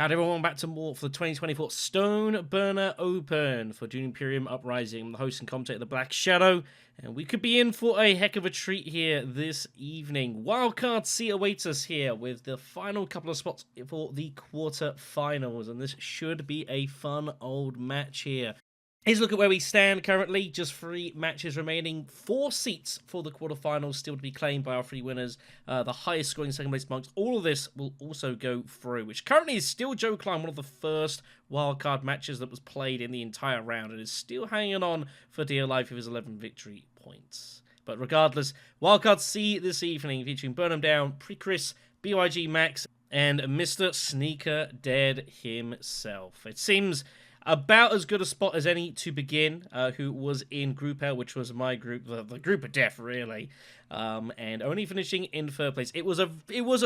Alright everyone, back to more for the 2024 Stone Burner Open for Dune Imperium Uprising. I'm the host and commentator, the BlackShadow, and we could be in for a heck of a treat here this evening. Wildcard C awaits us here with the final couple of spots for the quarter-finals, and this should be a fun old match here. Here's a look at where we stand currently. Just 3 matches remaining. 4 seats for the quarterfinals still to be claimed by our 3 winners. The highest scoring second place monks. All of this will also go through, which currently is still Joe Klein, one of the first wildcard matches that was played in the entire round, and is still hanging on for dear life with his 11 victory points. But regardless, wildcard C this evening featuring BurnEmDown, Pxned, BYG Max, and Mr. SneakerDead himself. It seems about as good a spot as any to begin, who was in Group L, which was my group, the group of death, really, and only finishing in 3rd place. It was a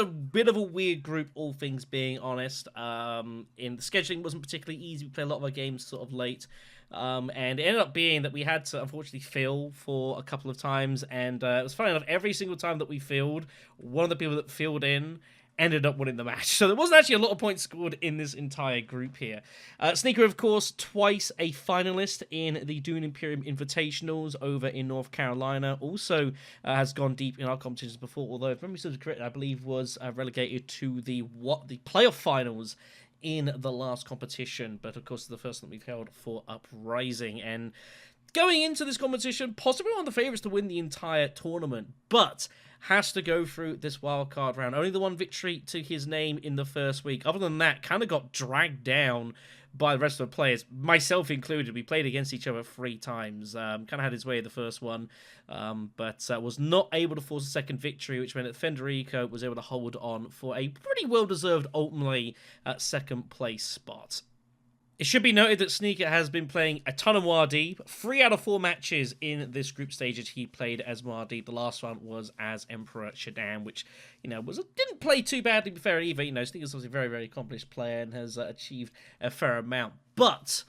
bit of a weird group, all things being honest. In the scheduling wasn't particularly easy. We played a lot of our games sort of late, and it ended up being that we had to unfortunately fill for a couple of times, and it was funny enough, every single time that we filled, one of the people that filled in ended up winning the match. So there wasn't actually a lot of points scored in this entire group here. Sneaker, of course, twice a finalist in the Dune Imperium Invitationals over in North Carolina. Also has gone deep in our competitions before, although if memory serves correct, I believe was relegated to the playoff finals in the last competition. But of course, the first one we've held for Uprising. And going into this competition, possibly one of the favourites to win the entire tournament, but has to go through this wildcard round. Only the 1 victory to his name in the first week. Other than that, kind of got dragged down by the rest of the players, myself included. We played against each other 3 times. Kind of had his way the first one, but was not able to force a second victory, which meant that Federico was able to hold on for a pretty well-deserved, ultimately, 2nd place spot. It should be noted that Sneaker has been playing a ton of Muad'Dib. 3 out of 4 matches in this group stage he played as Muad'Dib. The last one was as Emperor Shaddam, which, didn't play too badly, to be fair, either. Sneaker's obviously a very, very accomplished player and has achieved a fair amount. But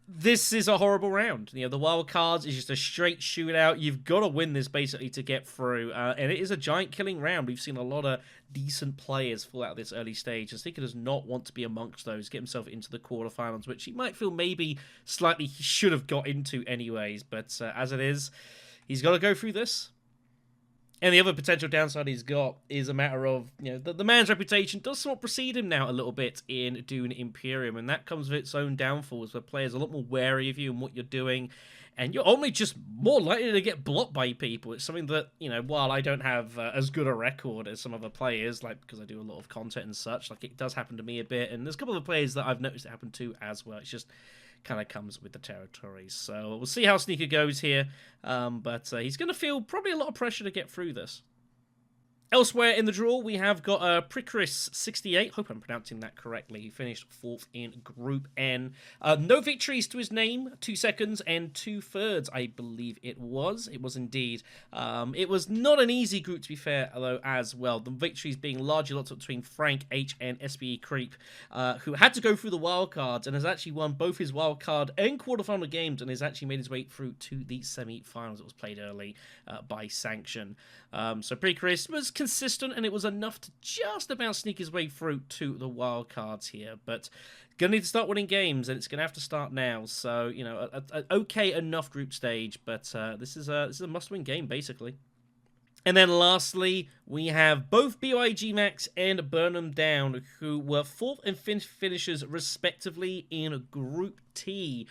this is a horrible round. The wild cards is just a straight shootout. You've got to win this basically to get through, and it is a giant killing round. We've seen a lot of decent players fall out this early stage, and Sneaker does not want to be amongst those, get himself into the quarterfinals, which he might feel maybe slightly he should have got into anyways, but as it is, he's got to go through this. And the other potential downside he's got is a matter of, the man's reputation does somewhat precede him now a little bit in Dune Imperium, and that comes with its own downfalls, where players are a lot more wary of you and what you're doing, and you're only just more likely to get blocked by people. It's something that, while I don't have as good a record as some other players, because I do a lot of content and such, it does happen to me a bit, and there's a couple of players that I've noticed it happen to as well. It's just kind of comes with the territories. So we'll see how Sneaker goes here, but he's going to feel probably a lot of pressure to get through this. Elsewhere in the draw, we have got Pxned 68. Hope I'm pronouncing that correctly. He finished 4th in Group N. No victories to his name. 2 seconds and 2 thirds, I believe it was. It was indeed. It was not an easy group, to be fair, though, as well. The victories being largely locked up between Frank H and SBE Creep, who had to go through the wildcards and has actually won both his wildcard and quarterfinal games, and has actually made his way through to the semi-finals that was played early by Sanction. So Pxned was consistent, and it was enough to just about sneak his way through to the wild cards here, but gonna need to start winning games, and it's gonna have to start now. So an okay enough group stage, but this is a must-win game basically. And then lastly, we have both BYG Max and BurnEmDown, who were 4th and 5th finishers respectively in Group T.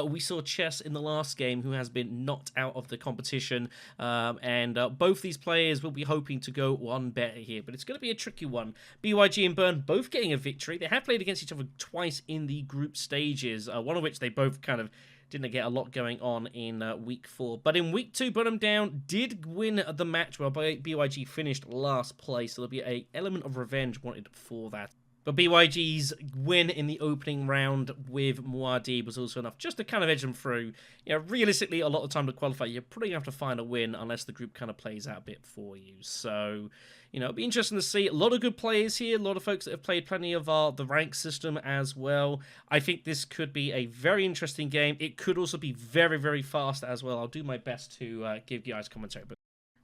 We saw Chess in the last game, who has been knocked out of the competition, and both these players will be hoping to go one better here, but it's going to be a tricky one. BYG and Burn both getting a victory. They have played against each other twice in the group stages, one of which they both kind of didn't get a lot going on in Week 4. But in Week 2, BurnEmDown did win the match, while BYG finished last place, so there'll be an element of revenge wanted for that. But BYG's win in the opening round with Muad'Dib was also enough just to kind of edge them through. Realistically, a lot of the time to qualify, you're probably going to have to find a win unless the group kind of plays out a bit for you. So, it'll be interesting to see. A lot of good players here, a lot of folks that have played plenty of the rank system as well. I think this could be a very interesting game. It could also be very, very fast as well. I'll do my best to give you guys commentary.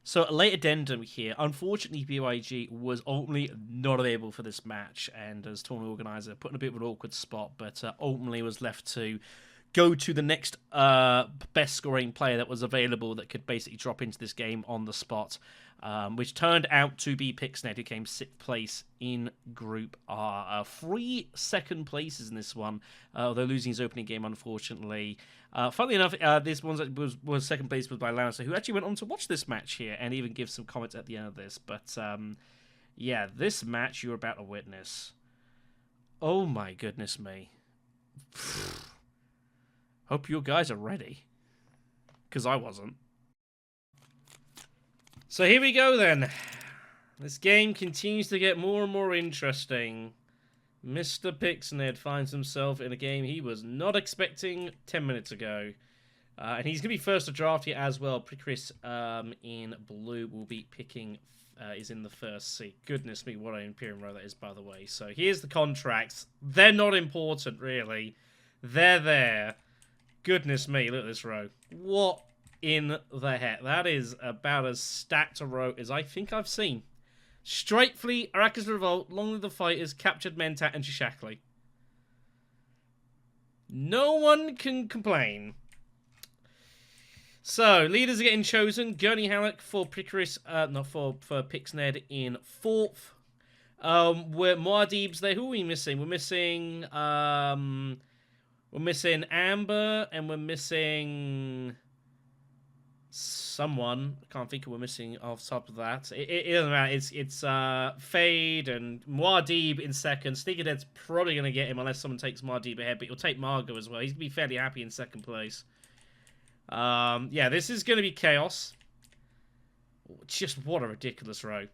So a late addendum here. Unfortunately, BYG was ultimately not available for this match, and as tournament organizer, put in a bit of an awkward spot, but ultimately was left to go to the next best scoring player that was available that could basically drop into this game on the spot, which turned out to be Pxned, who came 6th place in Group R. 3 second places in this one, although losing his opening game, unfortunately. Funnily enough, this one was second place was by Lannister, who actually went on to watch this match here and even give some comments at the end of this. But yeah, this match you're about to witness. Oh my goodness me. Hope you guys are ready. Because I wasn't. So here we go then. This game continues to get more and more interesting. Mr. Pxned finds himself in a game he was not expecting 10 minutes ago. And he's going to be first to draft here as well. Chris in blue will be picking, is in the first seat. Goodness me, what an Imperium row that is, by the way. So here's the contracts. They're not important, really. They're there. Goodness me, look at this row. What in the heck? That is about as stacked a row as I think I've seen. Straight Fleet, Arrakis Revolt, Long Live the Fighters, Captured Mentat, and Shishakli. No one can complain. So, leaders are getting chosen. Gurney Halleck for Picris, not for Pxned in 4th. We're Muad'Dib's there. Who are we missing? We're missing Amber, and we're missing someone. I can't think of what we're missing off top of that. It doesn't matter. It's Fade and Muad'Dib in second. SneakerDead's probably going to get him unless someone takes Muad'Dib ahead, but he'll take Margot as well. He's going to be fairly happy in second place. Yeah, this is going to be chaos. Just what a ridiculous row.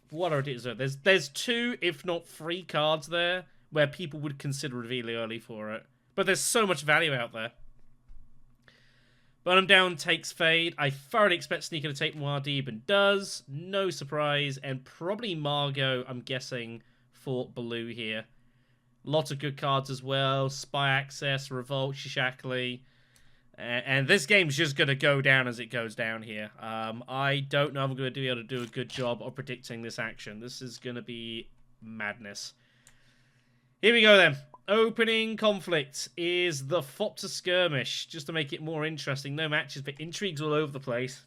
What a ridiculous row. There's 2, if not 3 cards there where people would consider revealing early for it. But there's so much value out there. BurnEmDown takes Fade. I thoroughly expect Sneaker to take Muad'Dib and does. No surprise. And probably Margot, I'm guessing, for blue here. Lots of good cards as well. Spy Access, Revolt, Shishakli. And this game's just going to go down as it goes down here. I don't know if I'm going to be able to do a good job of predicting this action. This is going to be madness. Here we go then. Opening conflict is the Fopter Skirmish. Just to make it more interesting. No matches, but intrigues all over the place.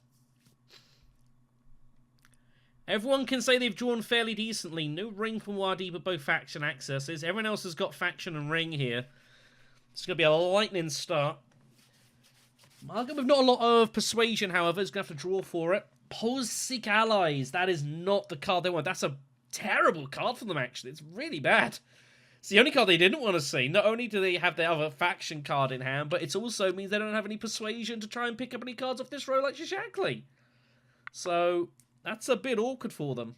Everyone can say they've drawn fairly decently. No ring from Wadi, but both faction accesses. Everyone else has got faction and ring here. It's going to be a lightning start. Margot with not a lot of persuasion, however, is going to have to draw for it. Seek Allies. That is not the card they want. That's a terrible card for them, actually. It's really bad. It's the only card they didn't want to see. Not only do they have their other faction card in hand, but it also means they don't have any persuasion to try and pick up any cards off this row like Shishakli. So, that's a bit awkward for them.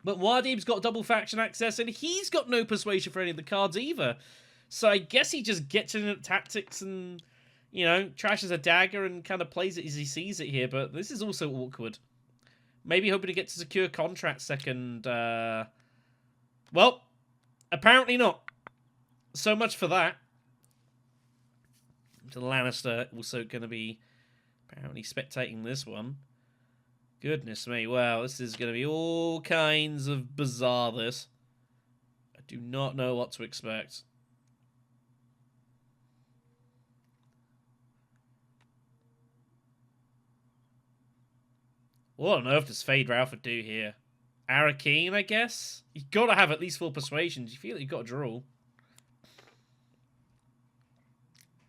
But Muad'Dib's got double faction access, and he's got no persuasion for any of the cards either. So I guess he just gets in at tactics and, you know, trashes a dagger and kind of plays it as he sees it here. But this is also awkward. Maybe hoping to get to secure contract second. Well, apparently not. So much for that. The Lannister also going to be apparently spectating this one. Goodness me. Wow, this is going to be all kinds of bizarre, this. I do not know what to expect. What on earth does Fade Ralph do here? Arakeen, I guess? You've got to have at least 4 persuasions. You feel like you've got to draw.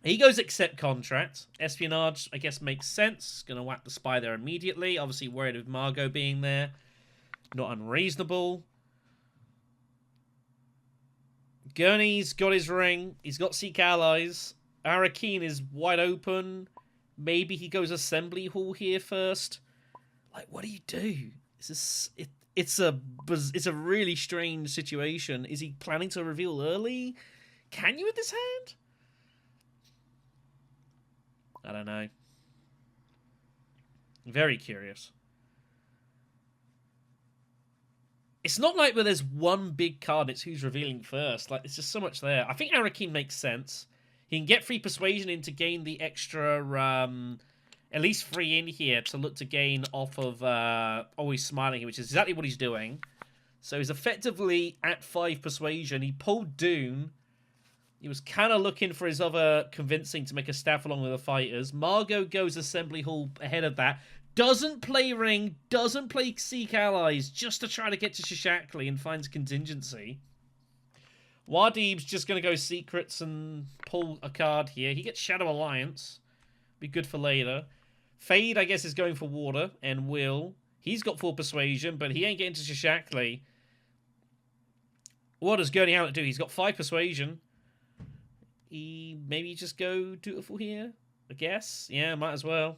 He goes accept contract. Espionage, I guess, makes sense. Going to whack the spy there immediately. Obviously worried of Margot being there. Not unreasonable. Gurney's got his ring. He's got Seek Allies. Arakeen is wide open. Maybe he goes Assembly Hall here first. Like, what do you do? It's a really strange situation. Is he planning to reveal early? Can you with this hand? I don't know. Very curious. It's not like where there's one big card, it's who's revealing first. Like, there's just so much there. I think Arakeen makes sense. He can get free persuasion in to gain the extra at least 3 in here to look to gain off of Always Smiling, which is exactly what he's doing. So he's effectively at 5 persuasion. He pulled Dune. He was kind of looking for his other convincing to make a staff along with the fighters. Margot goes Assembly Hall ahead of that. Doesn't play Ring, doesn't play Seek Allies, just to try to get to Shishakli and finds contingency. Wadib's just going to go Secrets and pull a card here. He gets Shadow Alliance. Be good for later. Fade, I guess, is going for Water and Will. He's got 4 Persuasion, but he ain't getting to Shishakli. What does Gurney Howlett do? He's got 5 Persuasion. He maybe just go Dutiful here, I guess. Yeah, might as well.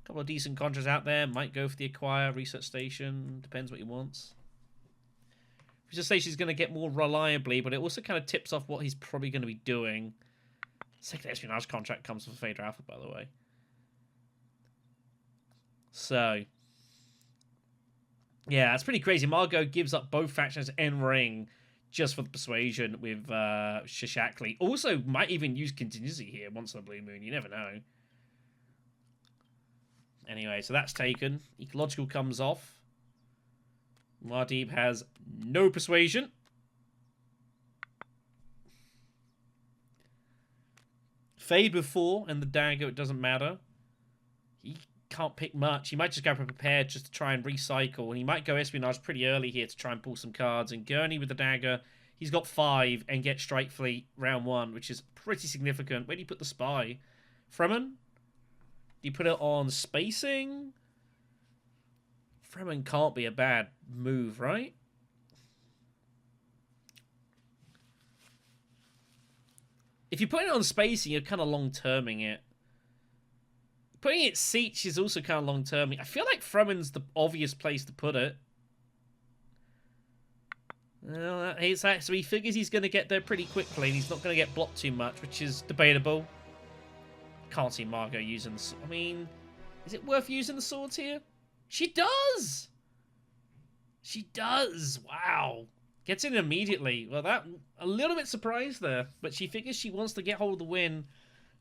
A couple of decent contras out there. Might go for the Acquire, Research Station. Depends what he wants. Research Station's going to get more reliably, but it also kind of tips off what he's probably going to be doing. Second Espionage contract comes from Phaedra Alpha, by the way. So, yeah, that's pretty crazy. Margot gives up both factions and Ring just for the Persuasion with Shishakli. Also, might even use Contingency here once in a Blue Moon. You never know. Anyway, so that's taken. Ecological comes off. Muad'Dib has no Persuasion. Fade with 4 and the dagger, it doesn't matter. He can't pick much. He might just go for Prepared just to try and recycle. And he might go Espionage pretty early here to try and pull some cards. And Gurney with the dagger, he's got 5 and gets Strike Fleet round 1, which is pretty significant. Where do you put the Spy? Fremen? Do you put it on Spacing? Fremen can't be a bad move, right? If you're putting it on Spacing, you're kind of long-terming it. Putting it Siege is also kind of long-terming. I feel like Fremen's the obvious place to put it. Well, so he figures he's going to get there pretty quickly, and he's not going to get blocked too much, which is debatable. Can't see Margot using the... I mean, is it worth using the swords here? She does! She does! Wow. Gets in immediately. Well, that... A little bit surprised there, but she figures she wants to get hold of the win.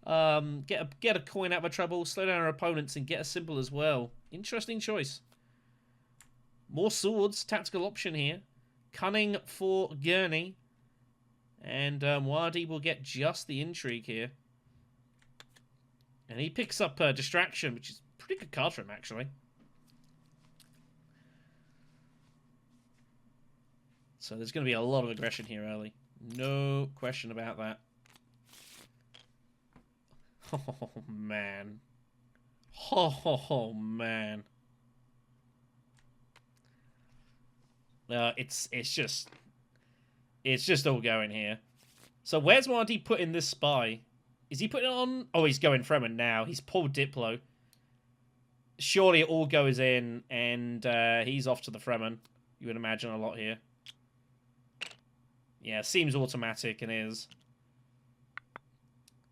Get a coin out of her trouble, slow down her opponents, and get a symbol as well. Interesting choice. More swords. Tactical option here. Cunning for Gurney. And Muad'Dib will get just the intrigue here. And he picks up Distraction, which is a pretty good card for him, actually. So there's going to be a lot of aggression here early. No question about that. Oh, man. Oh, man. It's just all going here. So where's Muad'Dib putting this Spy? Is he putting it on? Oh, he's going Fremen now. He's pulled Diplo. Surely it all goes in, and he's off to the Fremen. You would imagine a lot here. Yeah, seems automatic and is.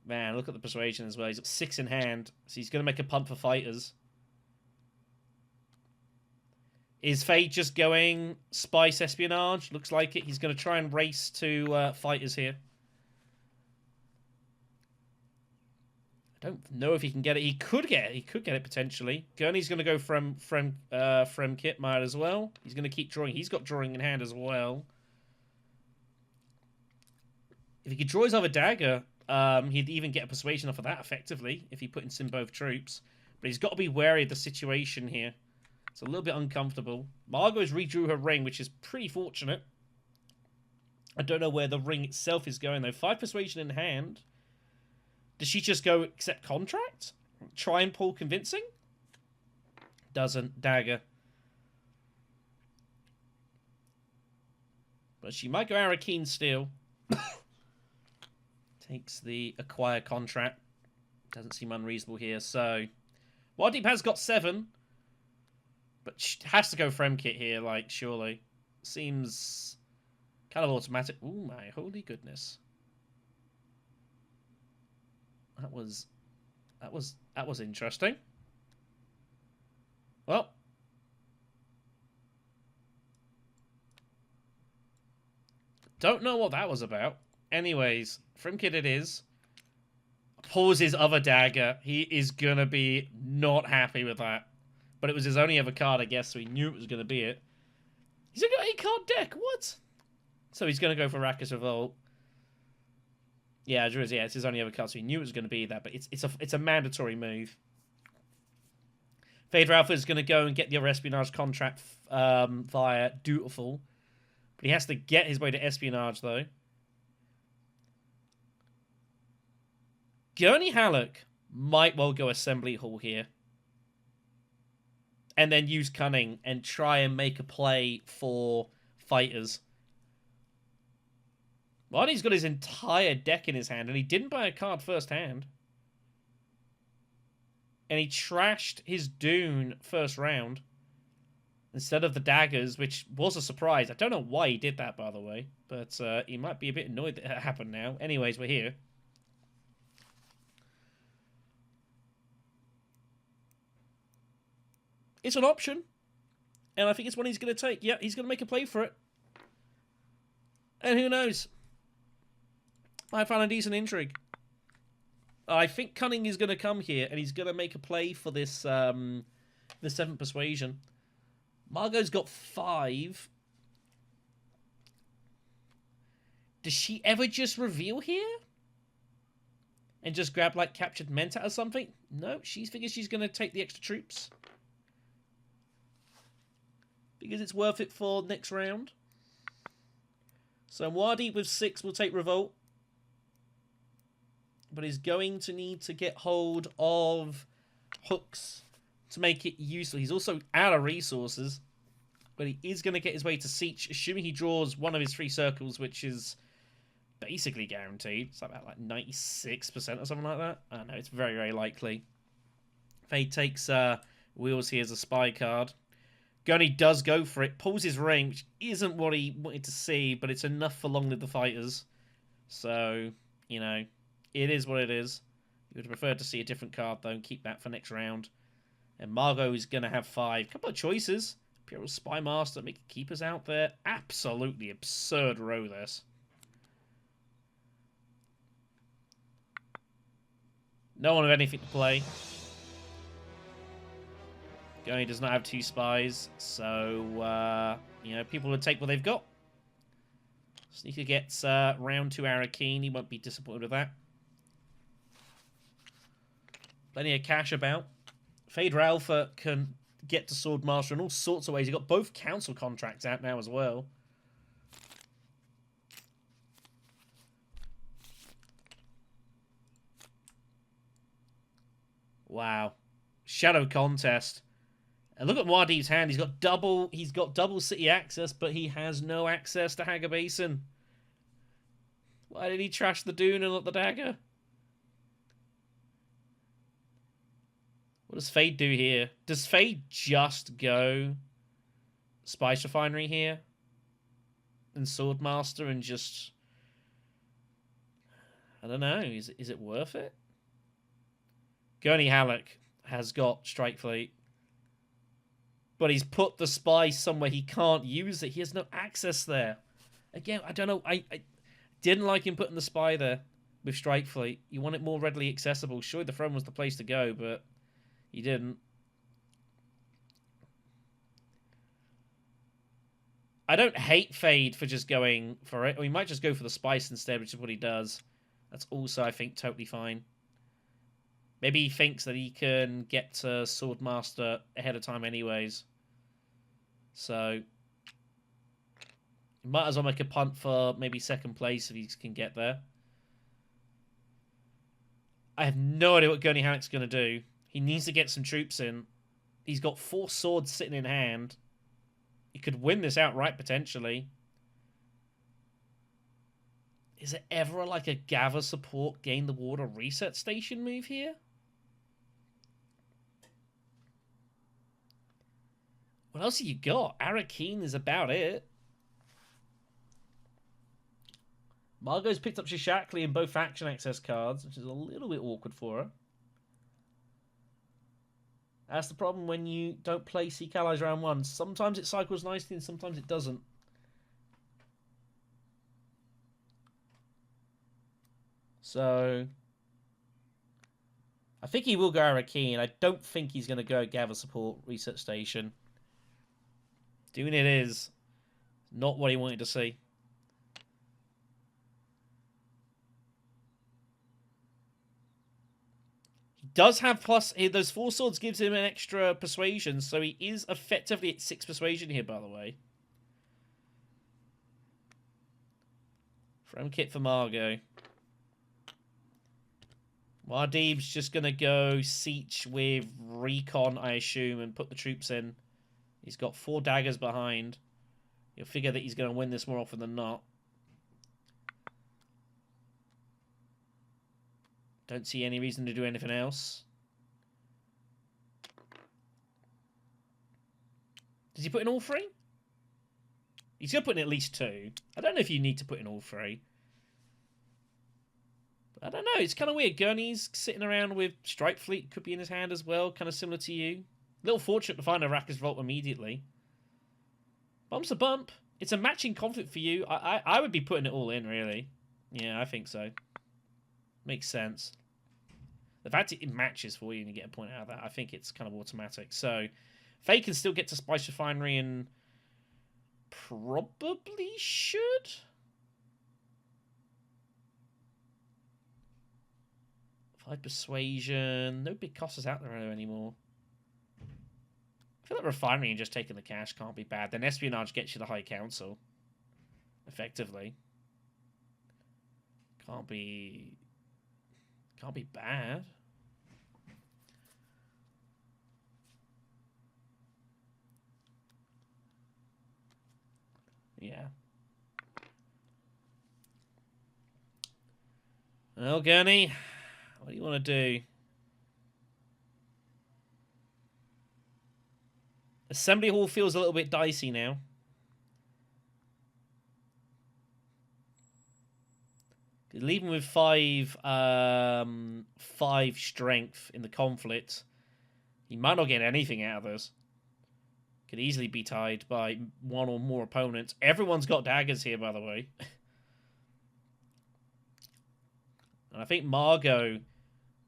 Man, look at the Persuasion as well. He's got 6 in hand, so he's going to make a punt for fighters. Is Fade just going Spice Espionage? Looks like it. He's going to try and race to fighters here. I don't know if he can get it. He could get it. He could get it potentially. Gurney's going to go from Kit Might as well. He's going to keep drawing. He's got drawing in hand as well. If he could draw his other dagger, he'd even get a Persuasion off of that effectively if he put in both troops. But he's got to be wary of the situation here. It's a little bit uncomfortable. Margot's redrew her ring, which is pretty fortunate. I don't know where the ring itself is going, though. 5 Persuasion in hand. Does she just go accept contract? Try and pull convincing? Doesn't. Dagger. But she might go Arakeen Steel. Takes the Acquire contract. Doesn't seem unreasonable here. So, Muad'Dib has got 7. But she has to go Fremkit here, like, surely. Seems kind of automatic. Ooh, my holy goodness. That was interesting. Well. Don't know what that was about. Anyways, Fremkit it is. pulls his other dagger. He is going to be not happy with that. But it was his only other card, I guess, so he knew it was going to be it. He's got an 8-card deck. What? So he's going to go for Rakkus Revolt. Yeah, it's his only other card, so he knew it was going to be that. But it's a mandatory move. Vader Alpha is going to go and get the other espionage contract via Dutiful. But he has to get his way to espionage, though. Gurney Halleck might well go Assembly Hall here. And then use Cunning and try and make a play for fighters. Marty's got his entire deck in his hand, and he didn't buy a card first hand. And he trashed his Dune first round instead of the daggers, which was a surprise. I don't know why he did that, by the way, but he might be a bit annoyed that it happened now. Anyways, we're here. It's an option, and I think it's one he's going to take. Yeah, he's going to make a play for it. And who knows? I found a decent intrigue. I think Cunning is going to come here, and he's going to make a play for this the 7th Persuasion. Margot's got 5. Does she ever just reveal here? And just grab, like, Captured Mentat or something? No, she figures she's going to take the extra troops. Because it's worth it for next round. So Wadi with 6 will take Revolt. But he's going to need to get hold of hooks to make it useful. He's also out of resources. But he is going to get his way to Siege, assuming he draws one of his 3 circles, which is basically guaranteed. It's about like 96% or something like that. I don't know, it's very, very likely. Fade takes Wheels here as a spy card. Gunny does go for it, pulls his ring, which isn't what he wanted to see, but it's enough for Long Live the Fighters. So, you know, it is what it is. You would have preferred to see a different card, though, and keep that for next round. And Margot is going to have 5. Couple of choices. Imperial Spy Master, make keepers out there. Absolutely absurd row, this. No one with anything to play. Gunny does not have 2 spies, so, you know, people would take what they've got. Sneaker gets round 2 Arakeen. He won't be disappointed with that. Plenty of cash about. Fader Alpha can get to Swordmaster in all sorts of ways. He's got both council contracts out now as well. Wow. Shadow Contest. And look at Wadi's hand. He's got double city access, but he has no access to Haggar Basin. Why did he trash the Dune and not the dagger? What does Fade do here? Does Fade just go Spice Refinery here? And Swordmaster and just... I don't know. Is it worth it? Gurney Halleck has got Strike Fleet. But he's put the spy somewhere he can't use it. He has no access there. Again, I don't know. I didn't like him putting the spy there with Strike Fleet. You want it more readily accessible. Sure, the throne was the place to go, but he didn't. I don't hate Fade for just going for it. Or he might just go for the spice instead, which is what he does. That's also, I think, totally fine. Maybe he thinks that he can get to Swordmaster ahead of time anyways. So, he might as well make a punt for maybe 2nd place if he can get there. I have no idea what Gurney Halleck's going to do. He needs to get some troops in. He's got 4 swords sitting in hand. He could win this outright, potentially. Is there ever like a gather support, gain the water, reset station move here? What else have you got? Arakeen is about it. Margot's picked up Shishakli in both faction access cards, which is a little bit awkward for her. That's the problem when you don't play Seek Allies round 1. Sometimes it cycles nicely and sometimes it doesn't. So, I think he will go Arakeen. I don't think he's going to go gather support research station. Doing it is not what he wanted to see. He does have plus... Those 4 swords gives him an extra persuasion, so he is effectively at 6 persuasion here, by the way. From kit for Margot. Muad'Dib's just going to go siege with Recon, I assume, and put the troops in. He's got 4 daggers behind. You'll figure that he's going to win this more often than not. Don't see any reason to do anything else. Does he put in all 3? He's going to put in at least 2. I don't know if you need to put in all 3. I don't know, it's kind of weird. Gurney's sitting around with Strike Fleet, could be in his hand as well, kind of similar to you. Little fortunate to find a Rakka's Vault immediately. Bump's a bump. It's a matching conflict for you. I would be putting it all in, really. Yeah, I think so. Makes sense. The fact it matches for you and you get a point out of that, I think it's kind of automatic. So, Faye can still get to Spice Refinery and probably should... 5 persuasion. No big costs out there anymore. I feel like refinery and just taking the cash can't be bad. Then espionage gets you the High Council. Effectively. Can't be bad. Yeah. Well, Gurney, what do you want to do? Assembly Hall feels a little bit dicey now. Leaving with 5 strength in the conflict. He might not get anything out of this. Could easily be tied by 1 or more opponents. Everyone's got daggers here, by the way. And I think Margot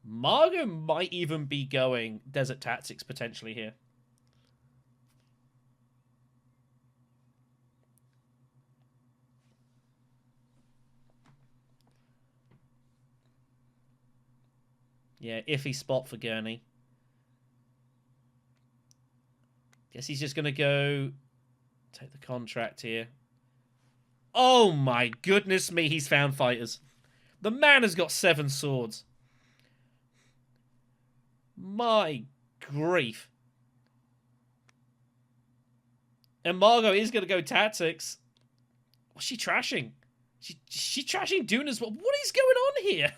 might even be going Desert Tactics potentially here. Yeah, iffy spot for Gurney. Guess he's just going to go take the contract here. Oh my goodness me, he's found fighters. The man has got 7 swords. My grief. And Margot is going to go tactics. What's she trashing? She trashing Dune as well. What is going on here?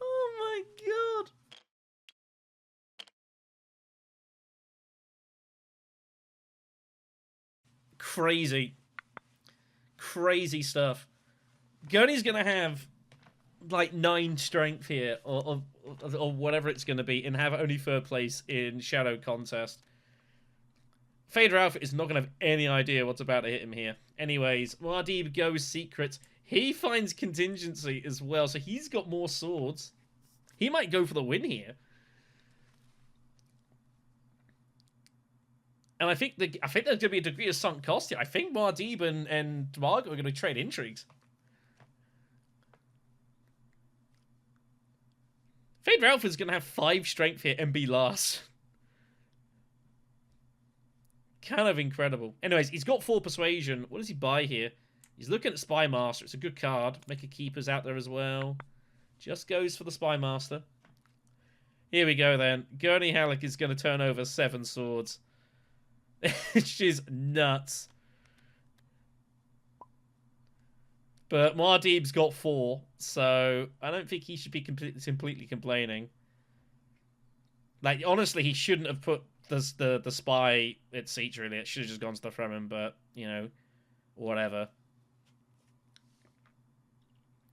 Oh my god. Crazy. Crazy stuff. Gurney's going to have like 9 strength here, or whatever it's going to be, and have only 3rd place in Shadow Contest. Fader Alpha is not going to have any idea what's about to hit him here. Anyways, Muad'Dib goes secret. He finds contingency as well, so he's got more swords. He might go for the win here. And I think there's going to be a degree of sunk cost here. I think Muad'Dib and Margot are going to trade intrigues. Fader Alpha is going to have 5 strength here and be last. Kind of incredible. Anyways, he's got 4 persuasion. What does he buy here? He's looking at Spy Master. It's a good card. Make a Keeper's out there as well. Just goes for the Spy Master. Here we go then. Gurney Halleck is going to turn over 7 swords. Which is nuts. But Muad'Dib's got 4, so I don't think he should be completely complaining. Like, honestly, he shouldn't have put the spy at siege, really. It should have just gone to the Fremen, but, you know, whatever.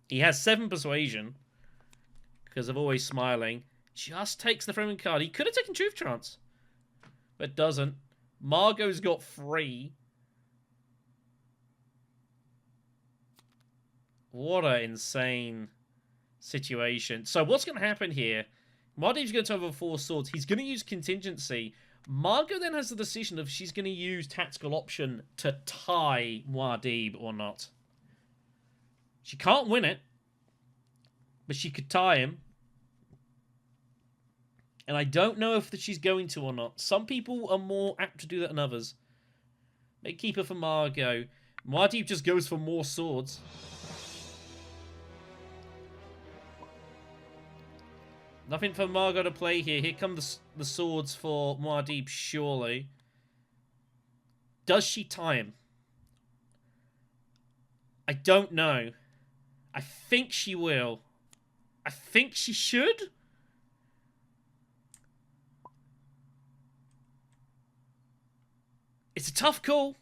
He has 7 persuasion, because of always smiling. Just takes the Fremen card. He could have taken Truth Trance, but doesn't. Margot's got 3. What a insane situation. So what's going to happen here? Muad'Dib's going to have over 4 swords. He's going to use contingency. Margot then has the decision of she's going to use tactical option to tie Muad'Dib or not. She can't win it, but she could tie him. And I don't know if she's going to or not. Some people are more apt to do that than others. Make keeper for Margot. Muad'Dib just goes for more swords. Nothing for Margot to play here. Here come the swords for Muad'Dib, surely. Does she tie him? I don't know. I think she will. I think she should. It's a tough call.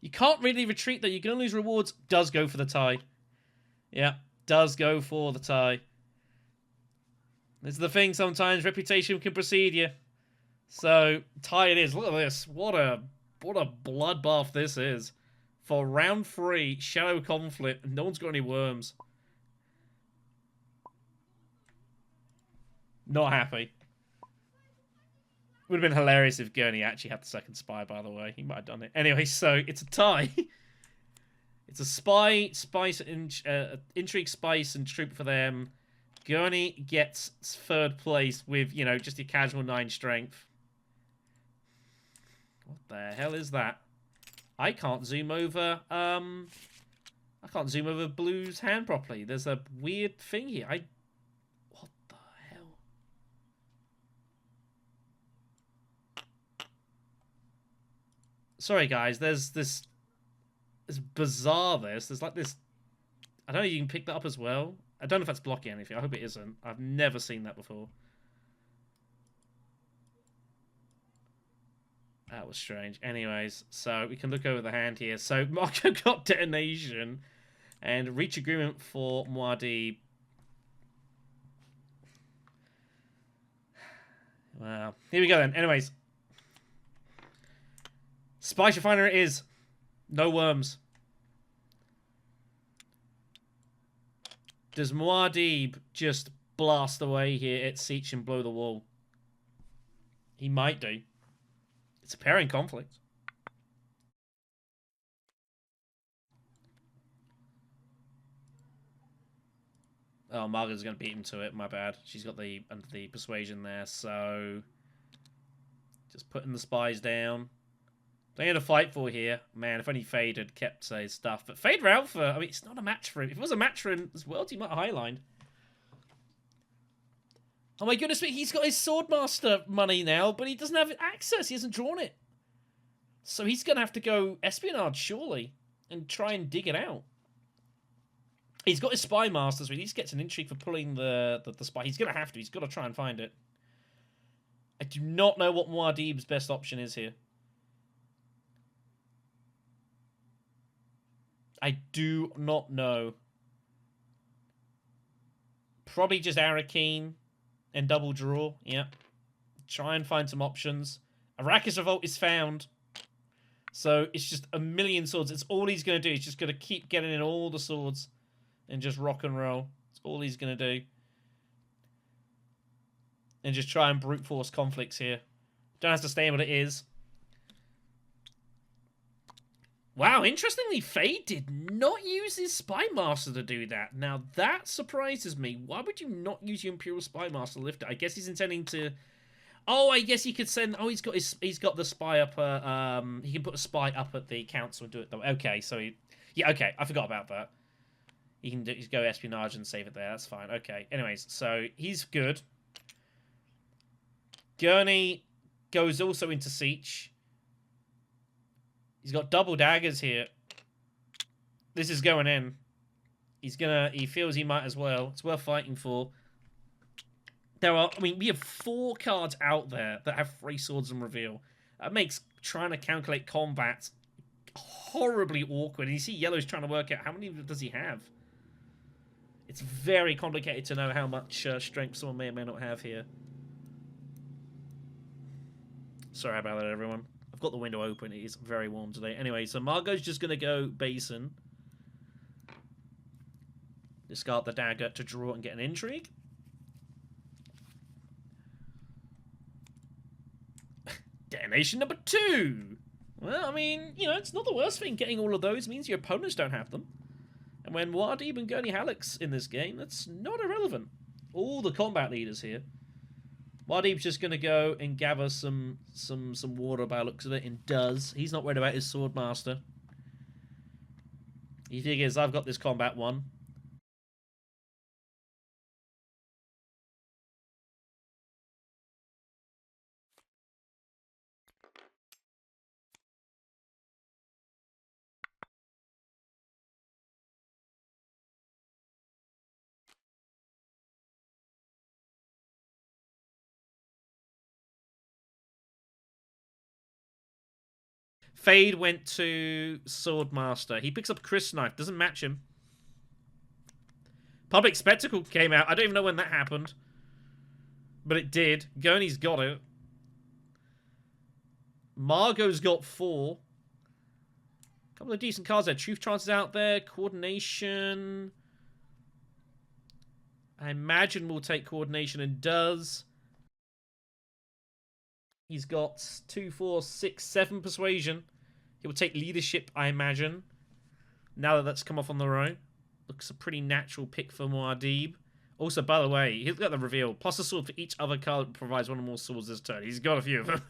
You can't really retreat though. You're going to lose rewards. Does go for the tie. Yeah, does go for the tie. This is the thing sometimes. Reputation can precede you. So, tie it is. Look at this. What a bloodbath this is. For round 3, Shadow Conflict. No one's got any worms. Not happy. Would have been hilarious if Gurney actually had the second spy, by the way. He might have done it. Anyway, so it's a tie. It's a spy, spice, intrigue, spice, and troop for them. Gurney gets 3rd place with, you know, just a casual 9 strength. What the hell is that? I can't zoom over, I can't zoom over Blue's hand properly. There's a weird thing here. What the hell? Sorry, guys. There's this... It's bizarre, this. There's like this... I don't know if you can pick that up as well. I don't know if that's blocking anything. I hope it isn't. I've never seen that before. That was strange. Anyways, so we can look over the hand here. So Marco got detonation and reach agreement for Muad'Dib. Wow. Here we go then. Anyways. Spice Refiner it is. No worms. Does Muad'Dib just blast away here at Siege and blow the wall? He might do. It's a pairing conflict. Oh, Margaret's going to beat him to it. My bad. She's got the under the persuasion there. So just putting the spies down. They had a fight for here. Man, if only Fade had kept his stuff. But Fade Ralpha, I mean, it's not a match for him. If it was a match for him, this world he might have highlined. Oh my goodness, he's got his Swordmaster money now, but he doesn't have access. He hasn't drawn it. So he's going to have to go Espionage, surely, and try and dig it out. He's got his Spy Master, so he at least gets an intrigue for pulling the spy. He's going to have to. He's got to try and find it. I do not know what Muad'Dib's best option is here. I do not know. Probably just Arakeen and double draw. Yeah. Try and find some options. Arrakis Revolt is found. So it's just a million swords. It's all he's going to do. He's just going to keep getting in all the swords and just rock and roll. That's all he's going to do. And just try and brute force conflicts here. Don't have to stay in what it is. Wow, interestingly, Fade did not use his Spy Master to do that. Now, that surprises me. Why would you not use your Imperial Spy Master to lift it? I guess he's intending to... Oh, I guess he could send... Oh, he's got the spy up... he can put a spy up at the council and do it though. Okay, so... Yeah, okay, I forgot about that. He can go Espionage and save it there. That's fine. Okay, anyways, so he's good. Gurney goes also into Siege. He's got double daggers here. This is going in. He feels he might as well. It's worth fighting for. We have 4 cards out there that have 3 swords and reveal. That makes trying to calculate combat horribly awkward. And you see Yellow's trying to work out how many does he have. It's very complicated to know how much strength someone may or may not have here. Sorry about that, everyone. I've got the window open. It is very warm today. Anyway, so Margot's just going to go Basin. Discard the dagger to draw and get an intrigue. Detonation number 2. Well, I mean, you know, it's not the worst thing. Getting all of those means your opponents don't have them. And when Muad'Dib and Gurney Halleck's in this game, that's not irrelevant. All the combat leaders here. Muad'Dib's just going to go and gather some water by the looks of it, and does. He's not worried about his Swordmaster. He figures, I've got this combat one. Fade went to Swordmaster. He picks up Chris Knife. Doesn't match him. Public Spectacle came out. I don't even know when that happened. But it did. Gurney's got it. Margot's got 4. A couple of decent cards there. Truth Trance is out there. Coordination. I imagine we'll take Coordination, and does. He's got 2, 4, 6, 7 Persuasion. He will take Leadership, I imagine. Now that that's come off on the row. Looks a pretty natural pick for Muad'Dib. Also, by the way, he's got the reveal. Plus a sword for each other card that provides one or more swords this turn. He's got a few of them.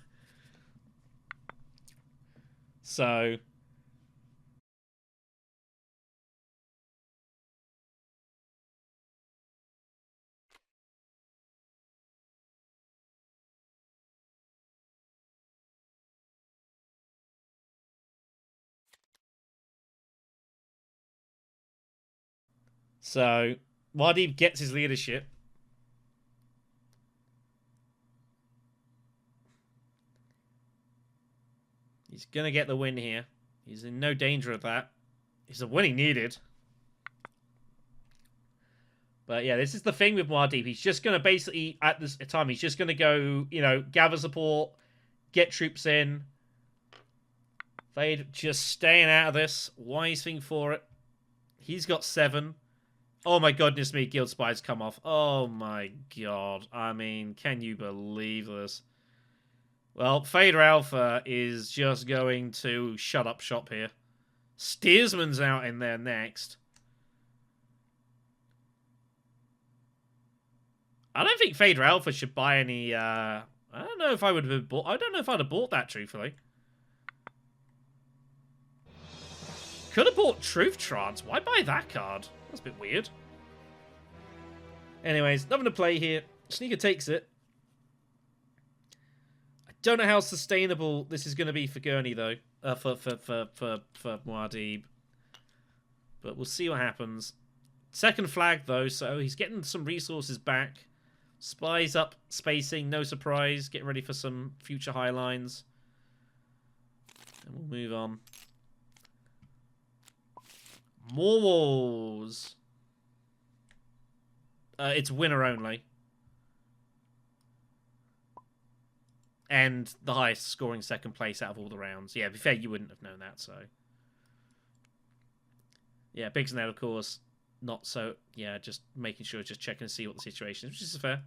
So... So, Muad'Dib gets his leadership. He's going to get the win here. He's in no danger of that. It's a win he needed. But yeah, this is the thing with Muad'Dib. He's just going to basically, at this time, he's just going to go, you know, gather support, get troops in. Fade just staying out of this. Wise thing for it. He's got 7. Oh my goodness me, Guild Spy's come off. Oh my god. I mean, can you believe this? Well, Fader Alpha is just going to shut up shop here. Steersman's out in there next. I don't think Fader Alpha should buy any, I don't know if I would have bought... I don't know if I'd have bought that, truthfully. Could have bought Truth Trance. Why buy that card? That's a bit weird. Anyways, nothing to play here. Sneaker takes it. I don't know how sustainable this is going to be for Gurney, though. For Muad'Dib. But we'll see what happens. Second flag, though, so he's getting some resources back. Spies up, spacing, no surprise. Getting ready for some future high lines. And we'll move on. More walls. It's winner only. And the highest scoring second place out of all the rounds. Yeah, to be fair, you wouldn't have known that, so... Yeah, Pxned, of course, not so... Yeah, just making sure, just checking to see what the situation is, which is fair.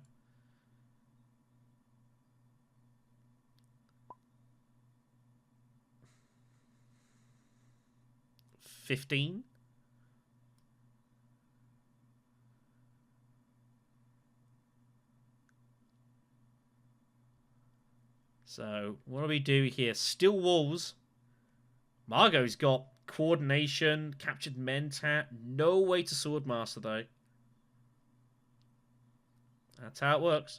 $15? So, what do we do here? Still walls. Margot's got coordination, captured Mentat. No way to Swordmaster, though. That's how it works.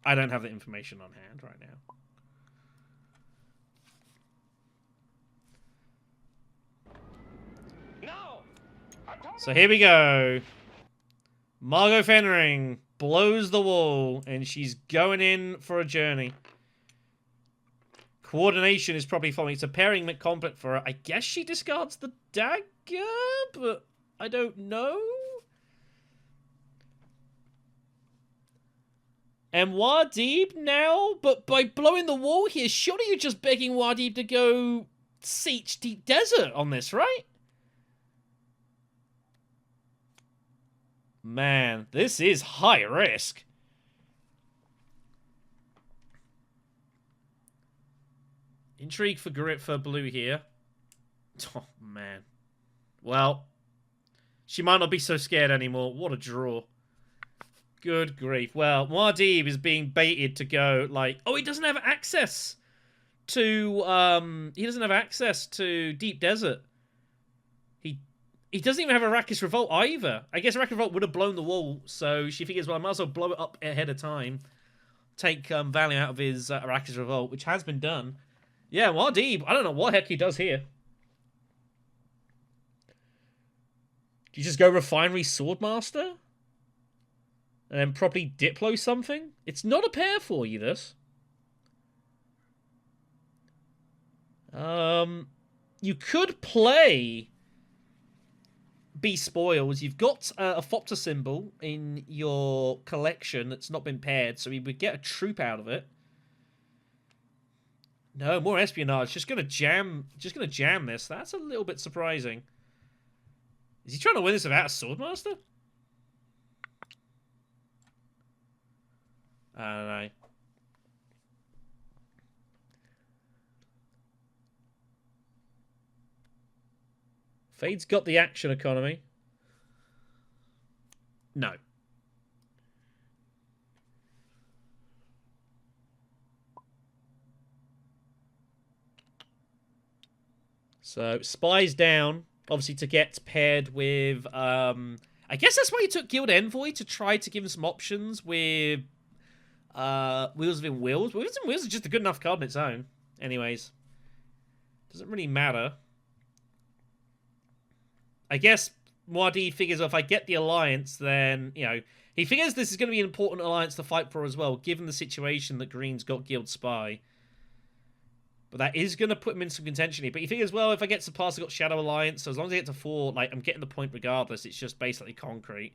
I don't have the information on hand right now. So here we go. Margot Fenring blows the wall, and she's going in for a journey. Coordination is probably following. It's a pairing complet for her. I guess she discards the dagger, but I don't know. And Wardib now, but by blowing the wall here, surely you're just begging Wardib to go siege Deep Desert on this, right? Man, this is high risk. Intrigue for blue here. Oh, man. Well, she might not be so scared anymore. What a draw. Good grief. Well, Muad'Dib is being baited to go, like, oh, he doesn't have access to, Deep Desert. He doesn't even have Arrakis Revolt either. I guess Arrakis Revolt would have blown the wall, so she figures, well, I might as well blow it up ahead of time. Take value out of his Arrakis Revolt, which has been done. Yeah, Muad'Dib, I don't know what heck he does here. Do you just go Refinery Swordmaster? And then probably Diplo something? It's not a pair for you, this. You could play Be Spoils. You've got a Thopter symbol in your collection that's not been paired, so we would get a troop out of it. No, more espionage. Just gonna jam this. That's a little bit surprising. Is he trying to win this without a Swordmaster? I don't know. Fade's got the action economy. No. So, Spy's down, obviously, to get paired with, I guess that's why he took Guild Envoy, to try to give him some options with Wheels Within Wheels. Wheels Within Wheels is just a good enough card on its own. Anyways. Doesn't really matter. I guess Muad'Dib figures, well, if I get the alliance, then, you know, he figures this is going to be an important alliance to fight for as well, given the situation that Green's got Guild Spy. But that is going to put him in some contention here. But he figures, well, if I get to pass, I've got Shadow Alliance, so as long as I get to 4, like, I'm getting the point regardless. It's just basically concrete.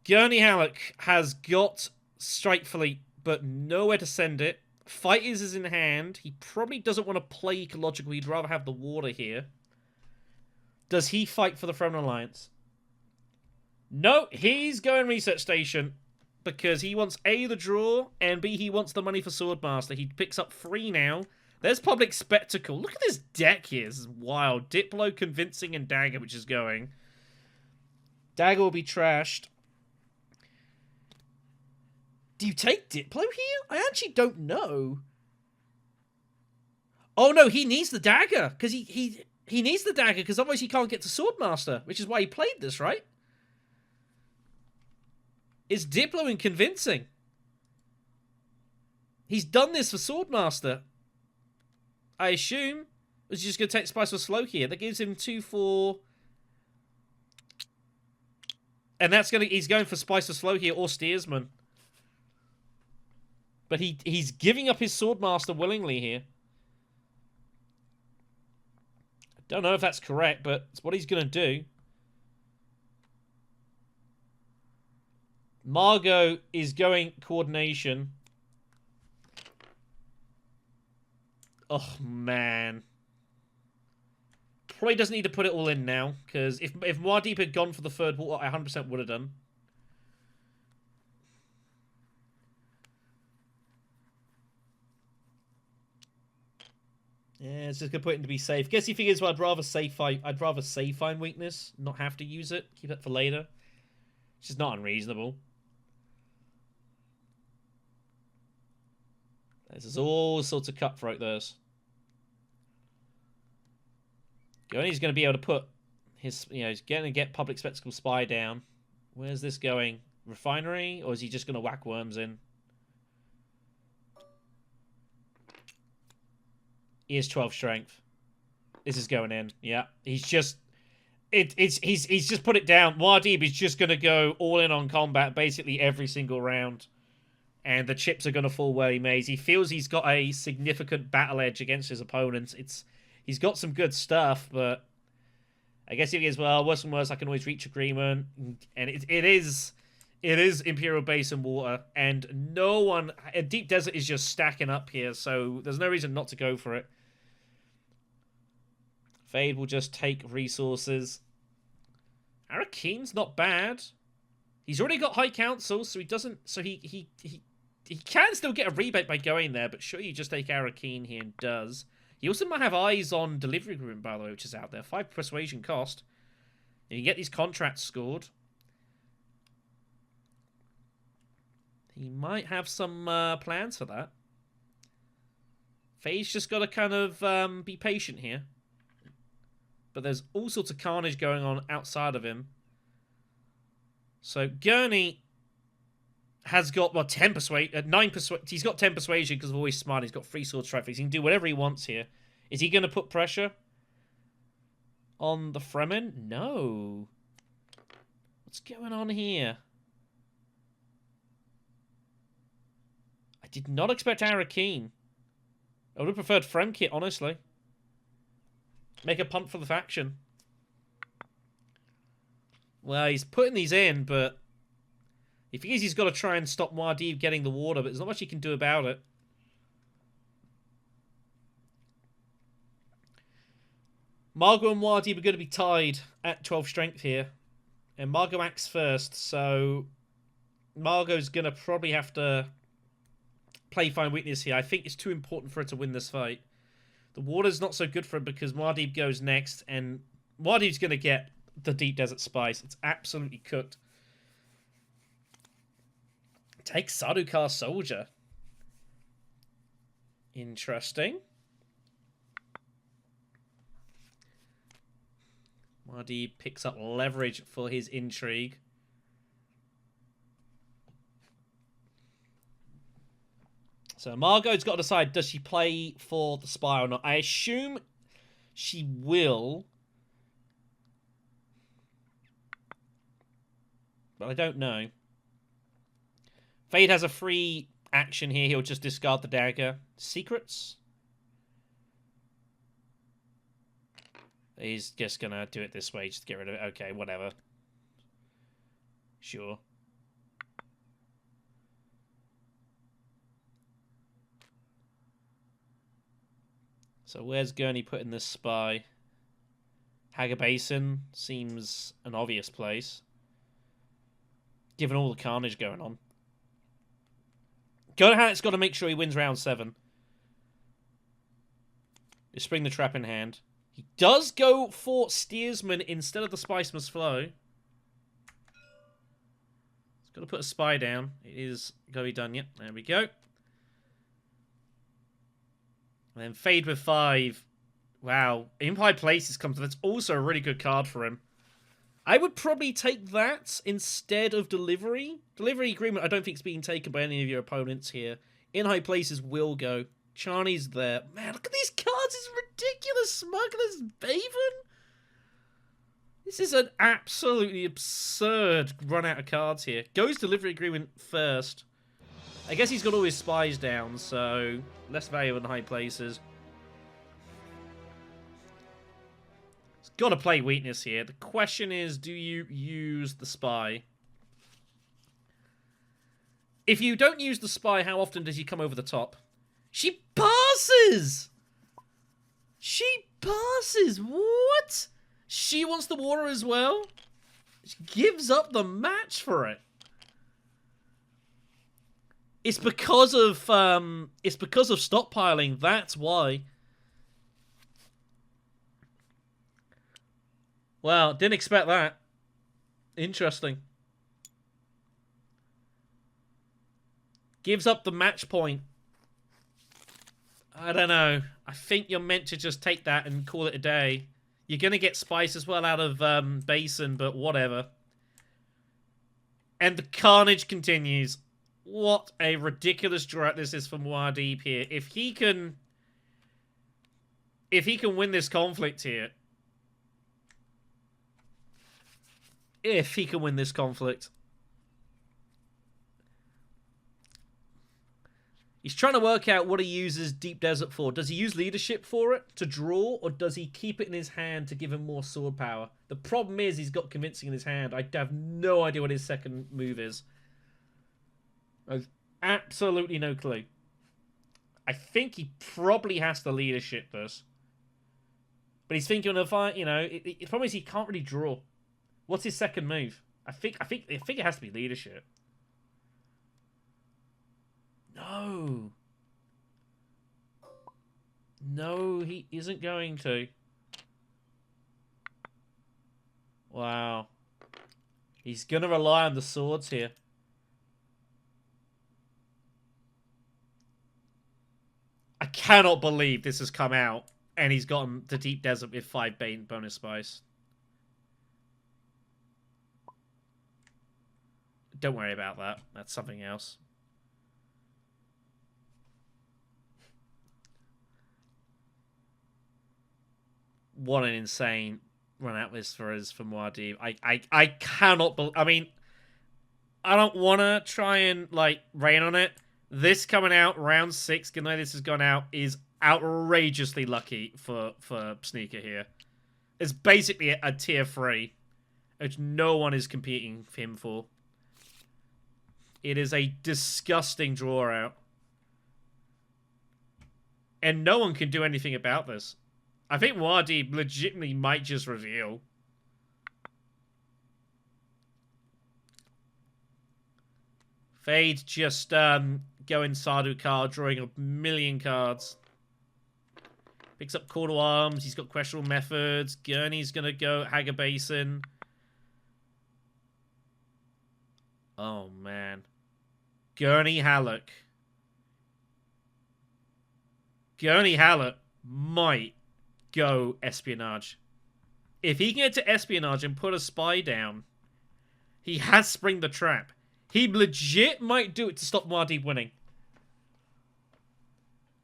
Gurney Halleck has got Strike Fleet, but nowhere to send it. Fighters is in hand. He probably doesn't want to play Ecological. He'd rather have the water here. Does he fight for the Throne Alliance? No, he's going Research Station. Because he wants A, the draw, and B, he wants the money for Swordmaster. He picks up 3 now. There's Public Spectacle. Look at this deck here. This is wild. Diplo, Convincing, and Dagger, which is going. Dagger will be trashed. Do you take Diplo here? I actually don't know. Oh, no, he needs the Dagger. Because he needs the Dagger, because otherwise he can't get to Swordmaster, which is why he played this, right? It's Diplo and Convincing. He's done this for Swordmaster. I assume. He's just going to take Spice for Slow here. That gives him 2-4. And that's going to... He's going for Spice for Slow here or Steersman. But he's giving up his Swordmaster willingly here. I don't know if that's correct, but it's what he's going to do. Margot is going Coordination. Oh, man. Probably doesn't need to put it all in now, because if Muad'Dib had gone for the third water, I 100% would have done. Yeah, it's just going to put it in to be safe. Guess he figures, well, I'd rather save find weakness, not have to use it, keep it for later. It's just not unreasonable. This is all sorts of cutthroat, this. He's going to be able to put his, you know, he's going to get Public Spectacle Spy down. Where's this going? Refinery? Or is he just going to whack worms in? He has 12 strength. This is going in. Yeah. He's just... He's just put it down. Muad'Dib is just going to go all in on combat basically every single round. And the chips are going to fall where he may. He feels he's got a significant battle edge against his opponents. He's got some good stuff, but I guess if he goes, well, worse and worse, I can always reach agreement. And it is Imperial base and water, and no one... A deep desert is just stacking up here, so there's no reason not to go for it. Fade will just take resources. Arakeen's not bad. He's already got High Council, so he doesn't... So he can still get a rebate by going there, but sure, you just take Arakeen here and does. He also might have eyes on Delivery Agreement, by the way, which is out there. 5 persuasion cost. And you get these contracts scored. He might have some plans for that. Faye's just got to kind of be patient here. But there's all sorts of carnage going on outside of him. So Gurney has got, well, 10 persuasion, 9 persuasion. He's got 10 persuasion because of always smart. He's got 3 sword strike. He can do whatever he wants here. Is he going to put pressure on the Fremen? No. What's going on here? I did not expect Arakeen. I would have preferred Fremkit, honestly. Make a punt for the faction. Well, he's putting these in, but he figures he's got to try and stop Muad'Dib getting the water, but there's not much he can do about it. Margot and Muad'Dib are going to be tied at 12 strength here. And Margot acts first, so Margot's going to probably have to play fine weakness here. I think it's too important for her to win this fight. The water's not so good for him because Muad'Dib goes next, and Muad'Dib's going to get the Deep Desert Spice. It's absolutely cooked. Take Sardaukar Soldier. Interesting. Muad'Dib picks up leverage for his intrigue. So Margot's got to decide, does she play for the spy or not? I assume she will. But I don't know. Fade has a free action here. He'll just discard the dagger. Secrets? He's just going to do it this way, just to get rid of it. Okay, whatever. Sure. So where's Gurney putting this spy? Hagar Basin seems an obvious place, given all the carnage going on. Gohan's got to make sure he wins round 7. They spring the trap in hand. He does go for Steersman instead of the Spice Must Flow. He's got to put a spy down. It is going to be done yet. There we go. And then Fade with 5. Wow. Implied Places comes. That's also a really good card for him. I would probably take that instead of Delivery. Delivery Agreement I don't think is being taken by any of your opponents here. In High Places will go. Chani's there. Man, look at these cards. It's ridiculous. Smuggler's Baven. This is an absolutely absurd run out of cards here. Goes Delivery Agreement first. I guess he's got all his spies down, so less value in High Places. He's got to play weakness here. The question is, do you use the spy? If you don't use the spy, how often does he come over the top? She passes! She passes! What? She wants the water as well? She gives up the match for it. It's because of stockpiling. That's why. Wow, didn't expect that. Interesting. Gives up the match point. I don't know. I think you're meant to just take that and call it a day. You're going to get spice as well out of Basin, but whatever. And the carnage continues. What a ridiculous drought this is for Muad'Dib here. If he can win this conflict here. If he can win this conflict. He's trying to work out what he uses Deep Desert for. Does he use leadership for it to draw, or does he keep it in his hand to give him more sword power? The problem is he's got convincing in his hand. I have no idea what his second move is. I have absolutely no clue. I think he probably has to leadership this. But he's thinking of, you know, the problem is he can't really draw. What's his second move? I think it has to be leadership. No. No, he isn't going to. Wow. He's going to rely on the swords here. I cannot believe this has come out and he's gotten the Deep Desert with 5 bonus spice. Don't worry about that. That's something else. What an insane run out this for us from Muad'Dib. I cannot believe... I mean, I don't want to try and, like, rain on it. This coming out, round 6, good night this has gone out, is outrageously lucky for Sneaker here. It's basically a tier 3, which no one is competing for him for. It is a disgusting draw out. And no one can do anything about this. I think Muad'Dib legitimately might just reveal. Fade just going Sardu card, drawing a million cards. Picks up Call to Arms. He's got questionable methods. Gurney's going to go Hagar Basin. Oh, man. Gurney Halleck. Gurney Halleck might go Espionage. If he can get to Espionage and put a spy down, he has Spring the Trap. He legit might do it to stop Muad'Dib winning.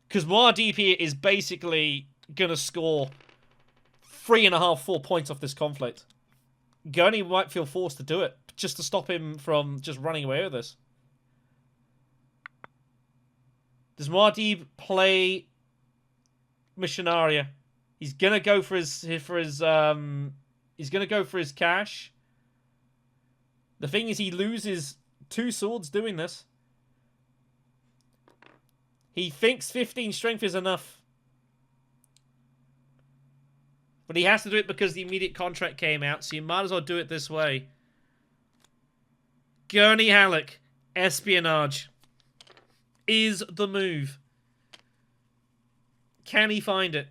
Because Muad'Dib here is basically going to score 3.5, 4 points off this conflict. Gurney might feel forced to do it, just to stop him from just running away with this. Does Muad'Dib play Missionaria? He's gonna go for his he's gonna go for his cash. The thing is, he loses 2 swords doing this. He thinks 15 strength is enough. But he has to do it because the immediate contract came out, so you might as well do it this way. Gurney Halleck, Espionage is the move. Can he find it?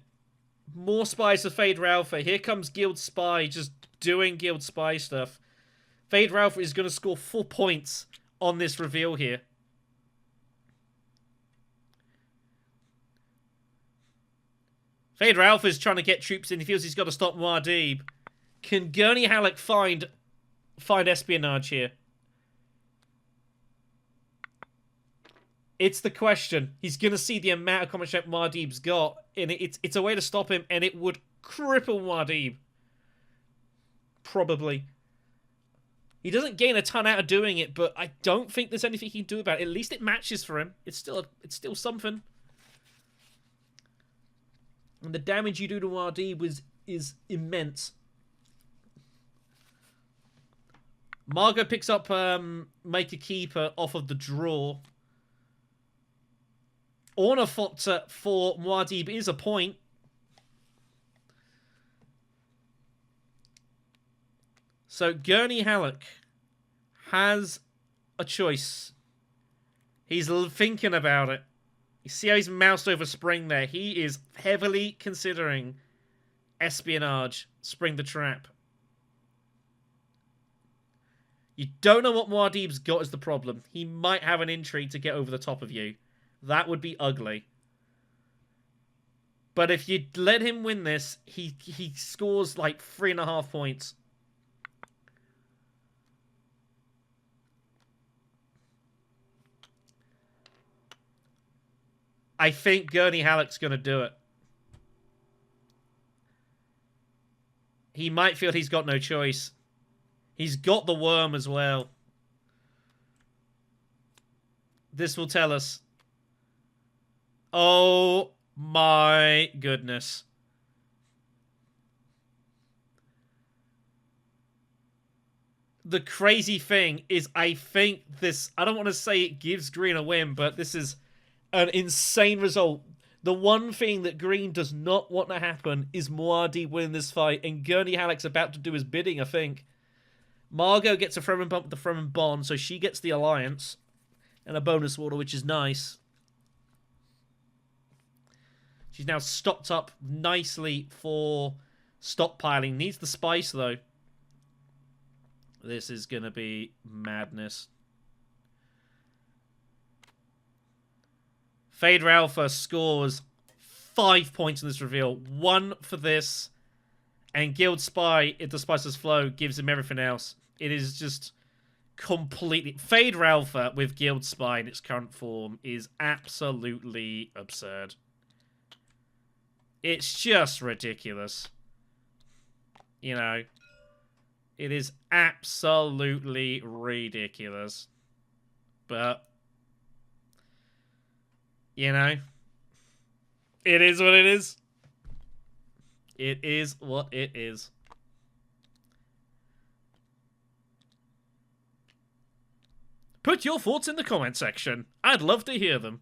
More spies for Fade Ralpha. Here comes Guild Spy, just doing Guild Spy stuff. Fade Ralpha is going to score 4 points on this reveal here. Fade Ralpha is trying to get troops in. He feels he's got to stop Muad'Dib. Can Gurney Halleck find Espionage here? It's the question. He's going to see the amount of combat strength Muad'Dib's got, and it's a way to stop him, and it would cripple Muad'Dib. Probably. He doesn't gain a ton out of doing it, but I don't think there's anything he can do about it. At least it matches for him. It's still something. And the damage you do to Muad'Dib is immense. Margot picks up Make a Keeper off of the draw. Ornithopter for Muad'Dib is a point. So Gurney Halleck has a choice. He's thinking about it. You see how he's moused over Spring there. He is heavily considering Espionage, Spring the Trap. You don't know what Muad'Dib's got is the problem. He might have an intrigue to get over the top of you. That would be ugly. But if you let him win this, he scores like 3.5 points. I think Gurney Halleck's going to do it. He might feel he's got no choice. He's got the worm as well. This will tell us. Oh my goodness. The crazy thing is, I think this, I don't want to say it gives Green a win, but this is an insane result. The one thing that Green does not want to happen is Muad'Dib winning this fight, and Gurney Halleck's about to do his bidding, I think. Margot gets a Fremen bump with the Fremen Bond, so she gets the Alliance and a bonus water, which is nice. She's now stocked up nicely for stockpiling. Needs the spice, though. This is going to be madness. Phaedra Alpha scores 5 points in this reveal. 1 for this. And Guild Spy, if the Spices Flow, gives him everything else. It is just completely... Phaedra Alpha with Guild Spy in its current form is absolutely absurd. It's just ridiculous. You know... It is absolutely ridiculous. But, you know, it is what it is. It is what it is. Put your thoughts in the comment section. I'd love to hear them.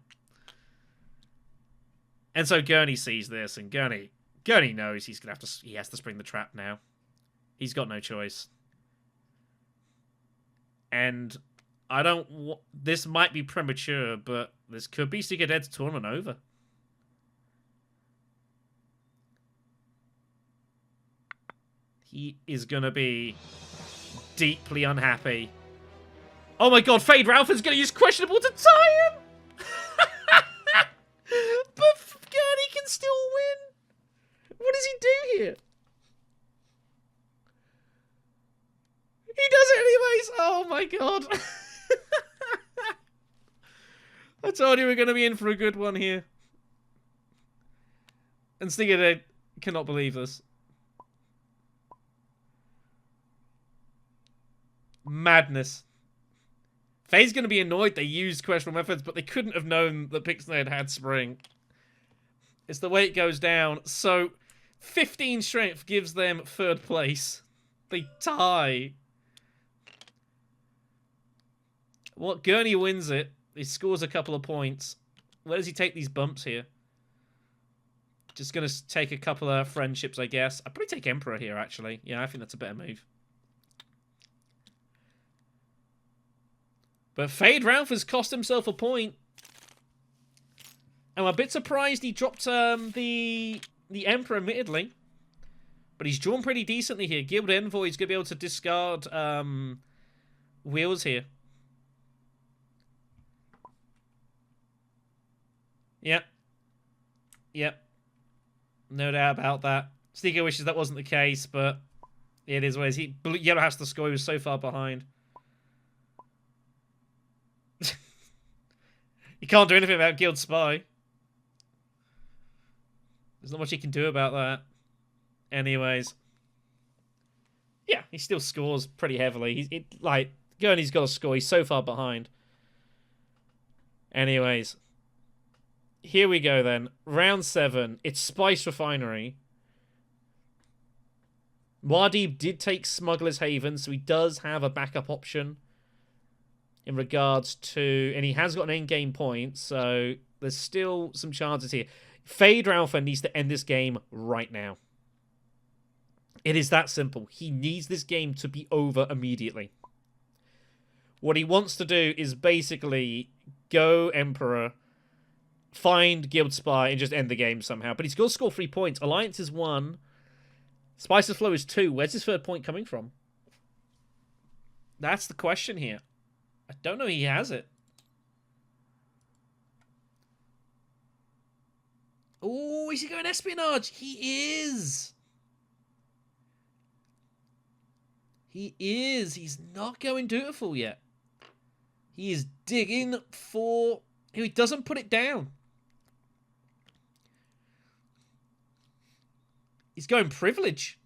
And so Gurney sees this, and Gurney knows he has to spring the trap now. He's got no choice. And I don't... This might be premature, but this could be SneakerDead's tournament over. He is going to be deeply unhappy. Oh my god, Phaedra Alpha's going to use questionable to tie him! But Gurney can still win! What does he do here? He does it anyways! Oh my god. I told you we're going to be in for a good one here. And SneakerDead cannot believe this. Madness. Faye's going to be annoyed they used questionable methods, but they couldn't have known that Pxned had spring. It's the way it goes down. So, 15 strength gives them 3rd place. They tie. Well, Gurney wins it. He scores a couple of points. Where does he take these bumps here? Just going to take a couple of friendships, I guess. I'd probably take Emperor here, actually. Yeah, I think that's a better move. But Fade Ralph has cost himself a point. I'm a bit surprised he dropped the Emperor, admittedly. But he's drawn pretty decently here. Guild Envoy's going to be able to discard wheels here. Yep. Yep. No doubt about that. Sneaker wishes that wasn't the case, but it is what it is. Yellow has to score. He was so far behind. You can't do anything about Guild Spy. There's not much he can do about that. Anyways. Yeah, he still scores pretty heavily. Gurney's got to score. He's so far behind. Anyways. Here we go then. Round 7. It's Spice Refinery. Muad'Dib did take Smuggler's Haven, so he does have a backup option in regards to... And he has got an endgame point, so there's still some chances here. Fade Alpha needs to end this game right now. It is that simple. He needs this game to be over immediately. What he wants to do is basically go Emperor, find Guild Spy, and just end the game somehow. But he's got to score 3 points. Alliance is 1. Spice's Flow is 2. Where's his 3rd point coming from? That's the question here. I don't know he has it. Oh, is he going espionage? He is. He is. He's not going dutiful yet. He is digging for... He doesn't put it down. He's going privilege.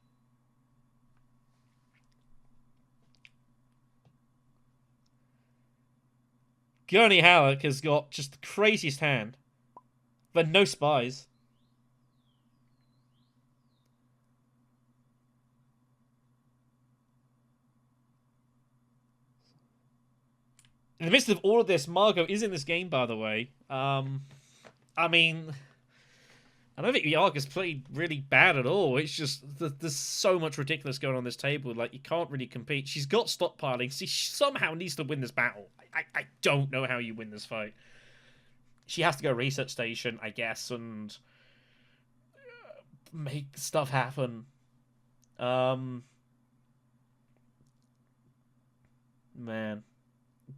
Gurney Halleck has got just the craziest hand. But no spies. In the midst of all of this, Margot is in this game, by the way. I mean, I don't think Yarga's played really bad at all. It's just there's so much ridiculous going on this table. Like, you can't really compete. She's got stockpiling. She somehow needs to win this battle. I don't know how you win this fight. She has to go research station, I guess, and make stuff happen. Man.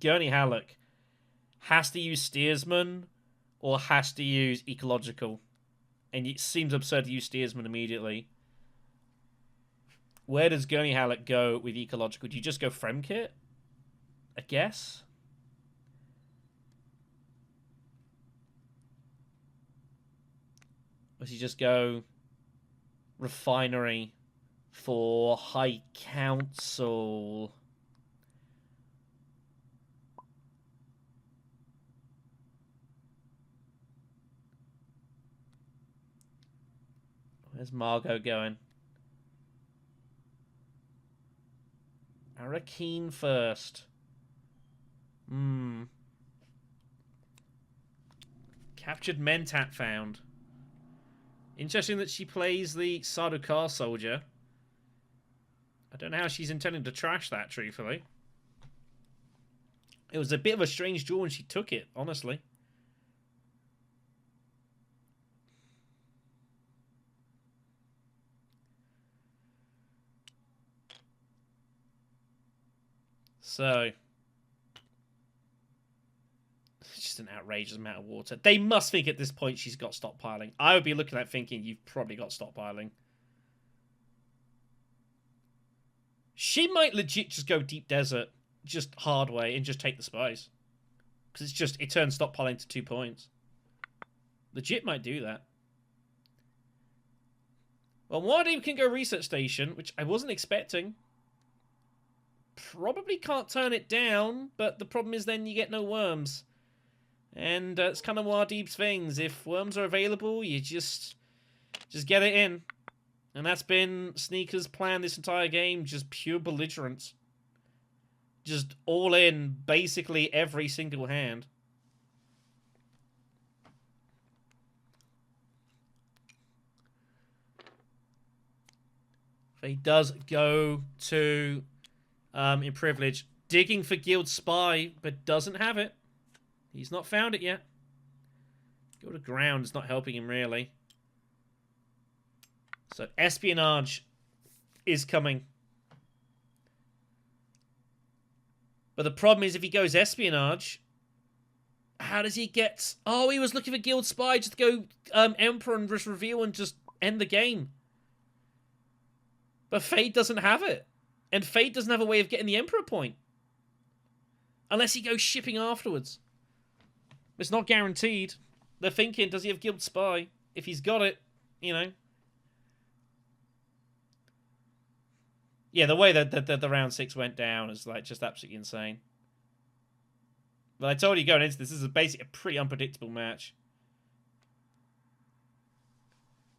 Gurney Halleck has to use steersman or has to use ecological. And it seems absurd to use steersman immediately. Where does Gurney Halleck go with ecological? Do you just go Fremkit? I guess. Or does he just go refinery for High Council? Where's Margot going? Arakeen first. Captured Mentat found. Interesting that she plays the Sardaukar soldier. I don't know how she's intending to trash that, truthfully. It was a bit of a strange draw when she took it, honestly. So, it's just an outrageous amount of water. They must think at this point she's got stockpiling. I would be looking at thinking you've probably got stockpiling. She might legit just go deep desert, just hard way, and just take the spice. Because it turns stockpiling to 2 points. Legit might do that. Well, Muad'Dib can go research station, which I wasn't expecting. Probably can't turn it down, but the problem is then you get no worms. And it's kind of Muad'Dib's things. If worms are available, you just get it in. And that's been Sneaker's plan this entire game, just pure belligerence. Just all in, basically every single hand. He does go to in privilege, digging for Guild Spy, but doesn't have it. He's not found it yet. Go to ground is not helping him really. So espionage is coming. But the problem is if he goes espionage, how does he get... Oh, he was looking for Guild Spy just to go Emperor and just reveal and just end the game. But Fade doesn't have it. And Fade doesn't have a way of getting the Emperor point. Unless he goes shipping afterwards. It's not guaranteed. They're thinking, does he have Guild Spy? If he's got it, you know. Yeah, the way that the round 6 went down is like just absolutely insane. But I told you going into this is basically a pretty unpredictable match.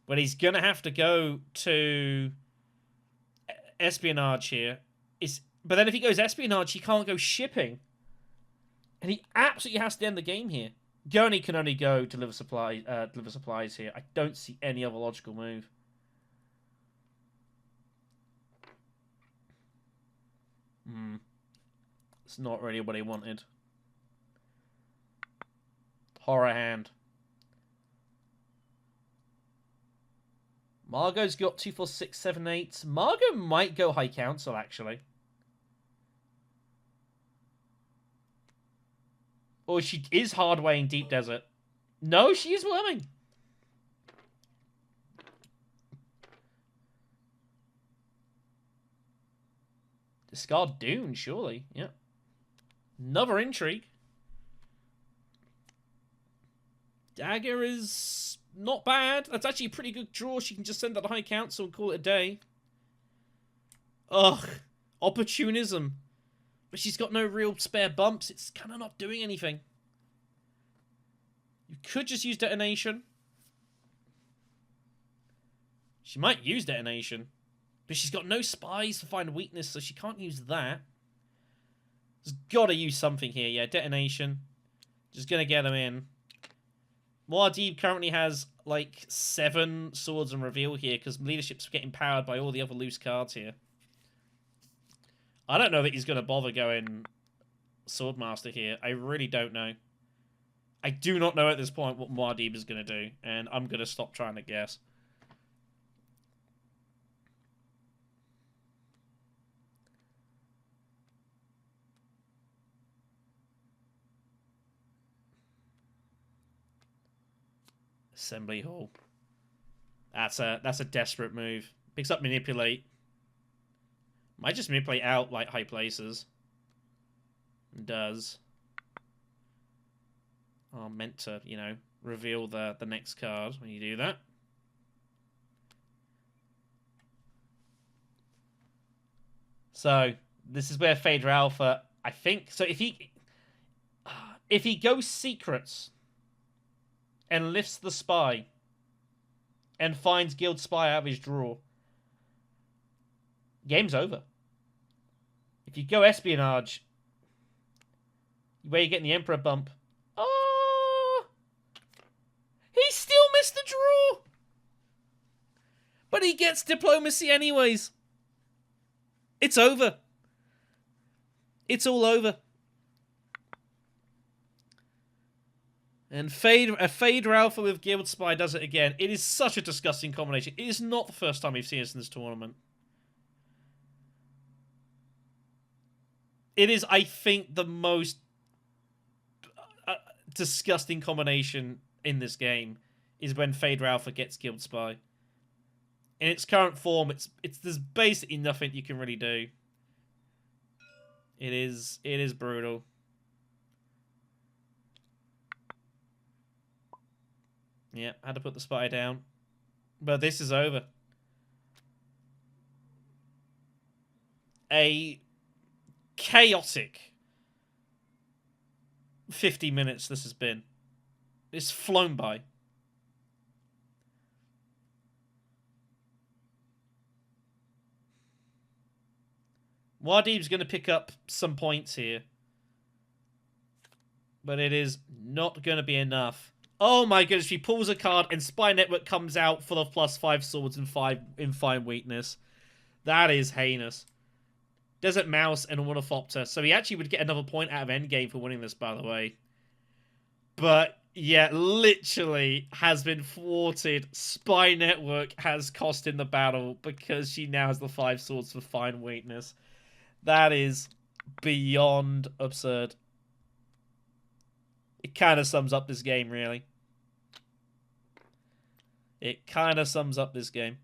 But he's going to have to go to espionage here. But then if he goes espionage, he can't go shipping. And he absolutely has to end the game here. Gurney can only go deliver supplies here. I don't see any other logical move. It's not really what he wanted. Horror hand. Margot's got 2, 4, 6, 7, 8. Margot might go High Council, actually. Or she is hardwaying Deep Desert. No, she is worming. Discard Dune, surely. Yep. Another intrigue. Dagger is not bad. That's actually a pretty good draw. She can just send that to High Council and call it a day. Ugh. Opportunism. But she's got no real spare bumps. It's kind of not doing anything. You could just use detonation. She might use detonation. But she's got no spies to find weakness, so she can't use that. She's got to use something here. Yeah, detonation. Just going to get them in. Muad'Dib currently has, like, 7 swords and reveal here, because leadership's getting powered by all the other loose cards here. I don't know that he's going to bother going Swordmaster here. I really don't know. I do not know at this point what Muad'Dib is going to do, and I'm going to stop trying to guess. Assembly Hall. That's a desperate move. Picks up Manipulate. Might just manipulate out like high places. Does. Oh, meant to, you know, reveal the next card when you do that. So this is where Phaedra Alpha, I think. So if he goes secrets and lifts the spy and finds Guild Spy out of his drawer, game's over. If you go espionage, where you're getting the Emperor bump, oh, he still missed the draw, but he gets diplomacy anyways. It's over. It's all over. And Phaedra Alpha with Guild Spy does it again. It is such a disgusting combination. It is not the first time we've seen this in this tournament. It is, I think, the most disgusting combination in this game is when Phaedra Alpha gets Guild Spy. In its current form, there's basically nothing you can really do. It is brutal. Yeah, had to put the spy down. But this is over. A chaotic 50 minutes this has been. It's flown by. Muad'Dib's going to pick up some points here. But it is not going to be enough. Oh my goodness, she pulls a card and Spy Network comes out full of +5 swords and 5 in fine weakness. That is heinous. Desert Mouse and Ornithopter. So he actually would get another point out of Endgame for winning this, by the way. But yeah, literally has been thwarted. Spy Network has cost him the battle because she now has the 5 swords for fine weakness. That is beyond absurd. It kind of sums up this game, really. It kind of sums up this game.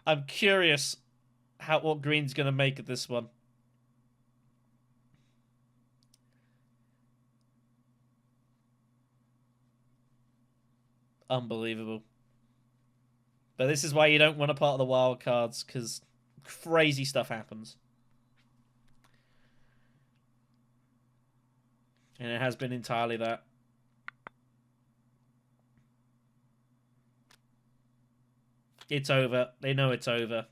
I'm curious what Green's going to make of this one. Unbelievable. But this is why you don't want a part of the wild cards, because crazy stuff happens. And it has been entirely that. It's over. They know it's over.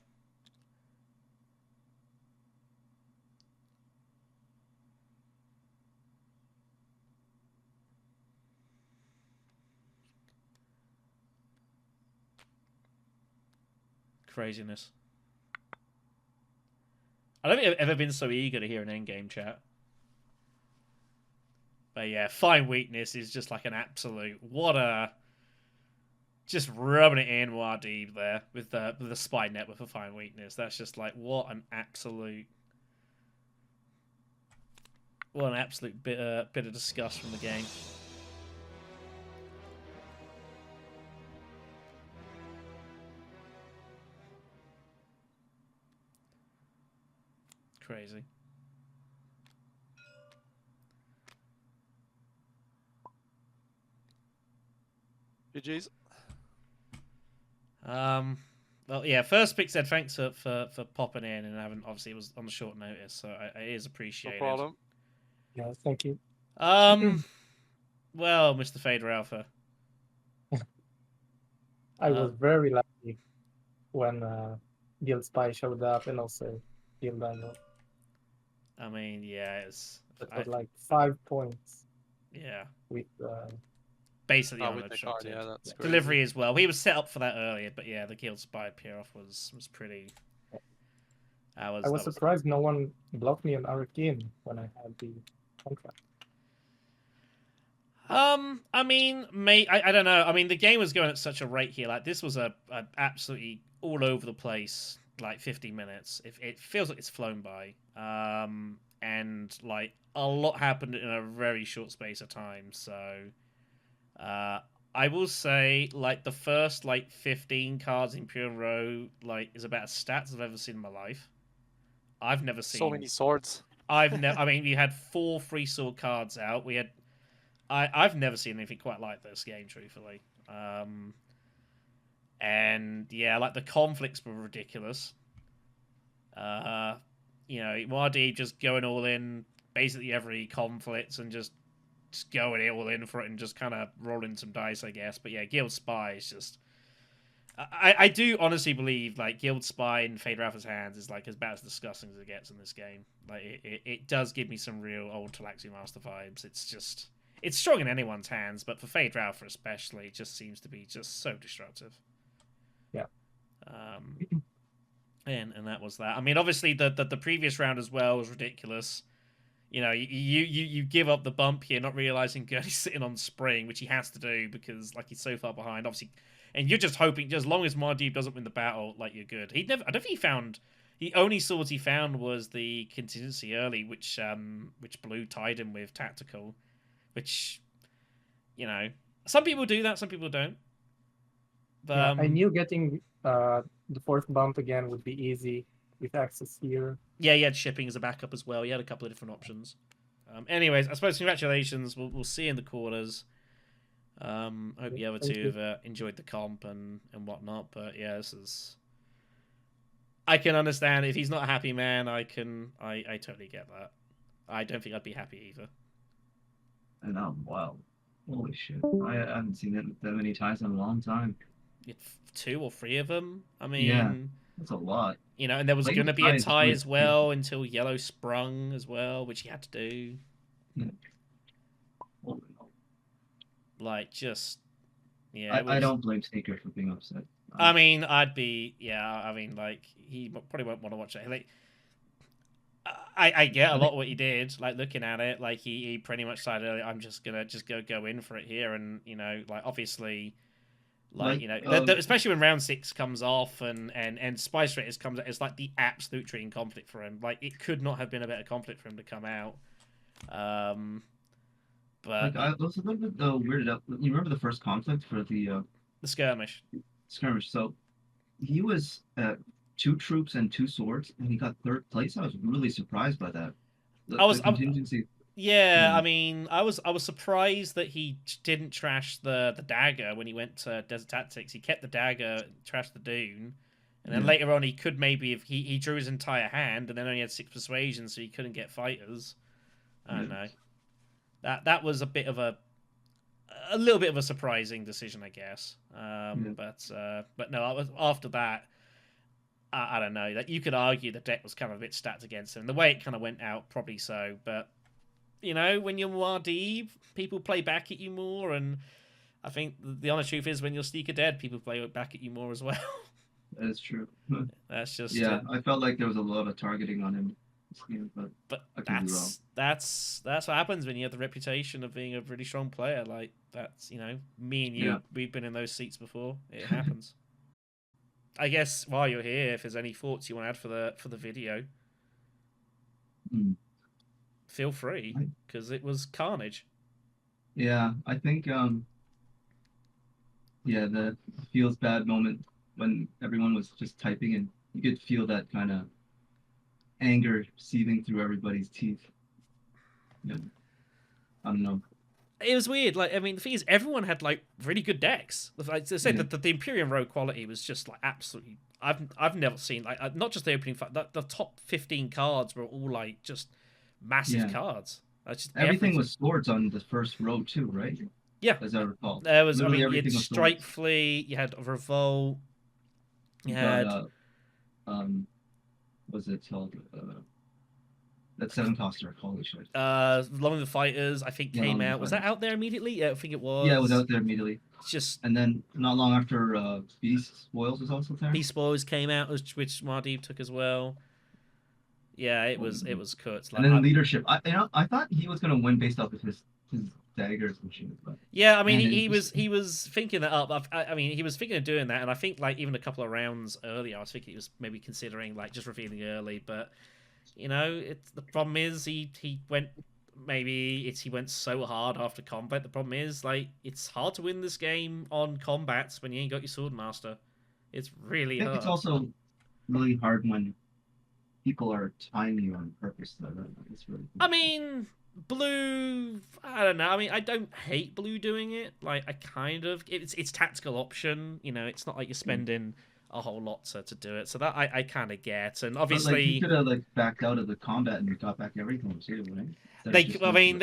Craziness. I don't think I've ever been so eager to hear an endgame chat. But yeah, fine weakness is just like an absolute... What a... Just rubbing it in Muad'Dib there with the Spy Network for fine weakness. That's just like, what an absolute bit of disgust from the game. Crazy. GG's. Well, yeah. First, Pxned, thanks for popping in and having. Obviously, it was on the short notice, so it is appreciated. No problem. Yeah, thank you. Well, Mr. Fader Alpha. I was very lucky when Guild Spy showed up and also Guild Dino. I mean, yeah, it's That was like 5 points yeah, with basically Oh, with the card, unobstructed. yeah, that's crazy. Delivery as well. He was set up for that earlier, but yeah, the Guild Spy payoff was pretty. I was surprised no one blocked me on Arcane when I had the contract. I mean, I don't know. I mean, the game was going at such a rate here. Like, this was a absolutely all over the place, like 50 minutes. It feels like it's flown by. And like a lot happened in a very short space of time. So, I will say, like, the first like 15 cards in Pure Row like is about as stats I've ever seen in my life. I've never seen So many swords. I mean, we had 4 free sword cards out. We had I've never seen anything quite like this game, truthfully. And yeah, like the conflicts were ridiculous. Muad'Dib just going all in basically every conflict and just going all in for it and just kind of rolling some dice, I guess. But yeah, Guild Spy is just. I do honestly believe like Guild Spy in Fader Alpha's hands is like as bad as disgusting as it gets in this game. Like it does give me some real old Talaxi Master vibes. It's strong in anyone's hands, but for Fader Alpha especially, it just seems to be just so destructive. Yeah. And that was that. I mean, obviously the previous round as well was ridiculous. You know, you give up the bump here, not realizing Gertie's sitting on Spring, which he has to do because like he's so far behind. Obviously, and you're just hoping, as long as Muad'Dib doesn't win the battle, like you're good. I don't think he found. The only swords he found was the contingency early, which Blue tied him with tactical. Which, you know, some people do that, some people don't. But, yeah, I knew getting the 4th bump again would be easy with access here. Yeah, he had shipping as a backup as well. He had a couple of different options. Anyways, I suppose congratulations. We'll see you in the quarters. Hope the other two have enjoyed the comp and whatnot. But yeah, this is. I can understand if he's not a happy man. I totally get that. I don't think I'd be happy either. And wow. Holy shit. I haven't seen it that many ties in a long time. 2 or 3 of them. I mean, yeah, that's a lot. You know, and there was going to be a tie as well until Yellow sprung as well, which he had to do. Yeah. Like, just yeah. I don't blame Sneaker for being upset. I mean, I'd be I mean, like he probably won't want to watch it. Like, I get a lot what he did. Like looking at it, like he pretty much decided I'm just gonna go in for it here, and you know, like obviously, like you know, especially when round 6 comes off and Spice Raiders comes out, it's like the absolute dream conflict for him. Like it could not have been a better conflict for him to come out. But like, I was a little bit weirded out. You remember the first conflict for the skirmish? Skirmish. So he was 2 troops and 2 swords, and he got 3rd place. I was really surprised by that. The contingency. Yeah, I mean, I was surprised that he didn't trash the dagger when he went to Desert Tactics. He kept the dagger, trashed the Dune, and then later on he could maybe if he drew his entire hand and then only had 6 persuasion, so he couldn't get fighters. I don't know. That was a little bit of a surprising decision, I guess. But no, after that. I don't know. Like you could argue the deck was kind of a bit stacked against him. The way it kind of went out, probably so. But you know, when you're Muad'Dib, people play back at you more, and I think the honest truth is when you're SneakerDead, people play back at you more as well. That is true. That's just I felt like there was a lot of targeting on him. But that's what happens when you have the reputation of being a really strong player. Like that's me and you, we've been in those seats before. It happens. I guess while you're here, if there's any thoughts you want to add for the video, feel free because it was carnage. Yeah, I think the feels bad moment when everyone was just typing and you could feel that kind of anger seething through everybody's teeth. Yeah, I don't know. It was weird. Like, I mean, the thing is, everyone had like really good decks. Like I said, that the Imperium row quality was just like absolutely. I've never seen not just the opening. The top 15 cards were all like just massive cards. Just Everything was swords on the first row too, right? Yeah. As I recall. There was, Literally you everything had was Strike swords. Fleet, you had Revolt, you You had... got what's it called? That 7 coster. Holy shit. Long of the Fighters, I think, Yeah, came Long of the out. Was that Fighters. out there immediately? Yeah, I think it was. Yeah, it was out there immediately. It's just... And then not long after, Beast Spoils was also there. Beast Spoils came out, which Mardeep took as well. Yeah, it was cut. And then leadership. I thought he was gonna win based off of his daggers and shit. But yeah, I mean, he was thinking that up. I mean, he was thinking of doing that, and I think like even a couple of rounds earlier, I was thinking he was maybe considering like just revealing early. But you know, the problem is he went he went so hard after combat. The problem is like it's hard to win this game on combats when you ain't got your Swordmaster. It's really hard. It's also really hard when people are timing you on purpose. Though. It's really. I mean, Blue, I don't know. I mean, I don't hate Blue doing it. Like, I kind of... It's tactical option. You know, it's not like you're spending a whole lot to do it. So that I kind of get. And obviously... But, like, you could have, like, backed out of the combat and got back everything, too, right? They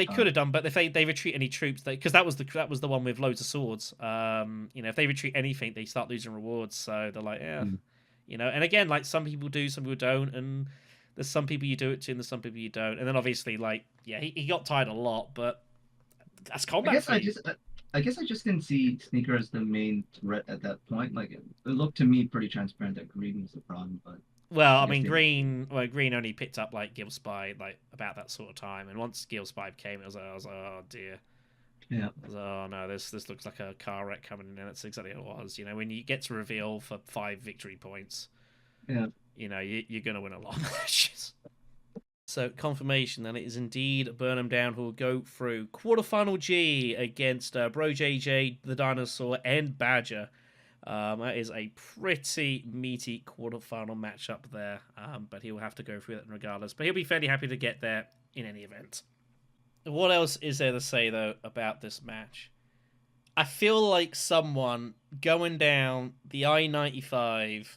could have done, but if they retreat any troops, because that was the one with loads of swords. You know, if they retreat anything, they start losing rewards. So they're like, yeah, you know. And again, like some people do, some people don't, and there's some people you do it to, and there's some people you don't. And then obviously, like, yeah, he got tired a lot, but that's combat. I guess I just didn't see Sneaker as the main threat at that point. Like it looked to me pretty transparent that Green was the problem, but. Well, I mean, Green only picked up like Gil Spy like about that sort of time, and once Gil Spy came, I was like, oh dear. Yeah. I was like, oh no, this looks like a car wreck coming in, and that's exactly what it was. You know, when you get to reveal for 5 victory points, yeah, you know, you're gonna win a lot of matches. So confirmation that it is indeed BurnEmDown who will go through quarterfinal G against Bro JJ, the Dinosaur, and Badger. That is a pretty meaty quarterfinal matchup there, but he'll have to go through that regardless. But he'll be fairly happy to get there in any event. What else is there to say, though, about this match? I feel like someone going down the I-95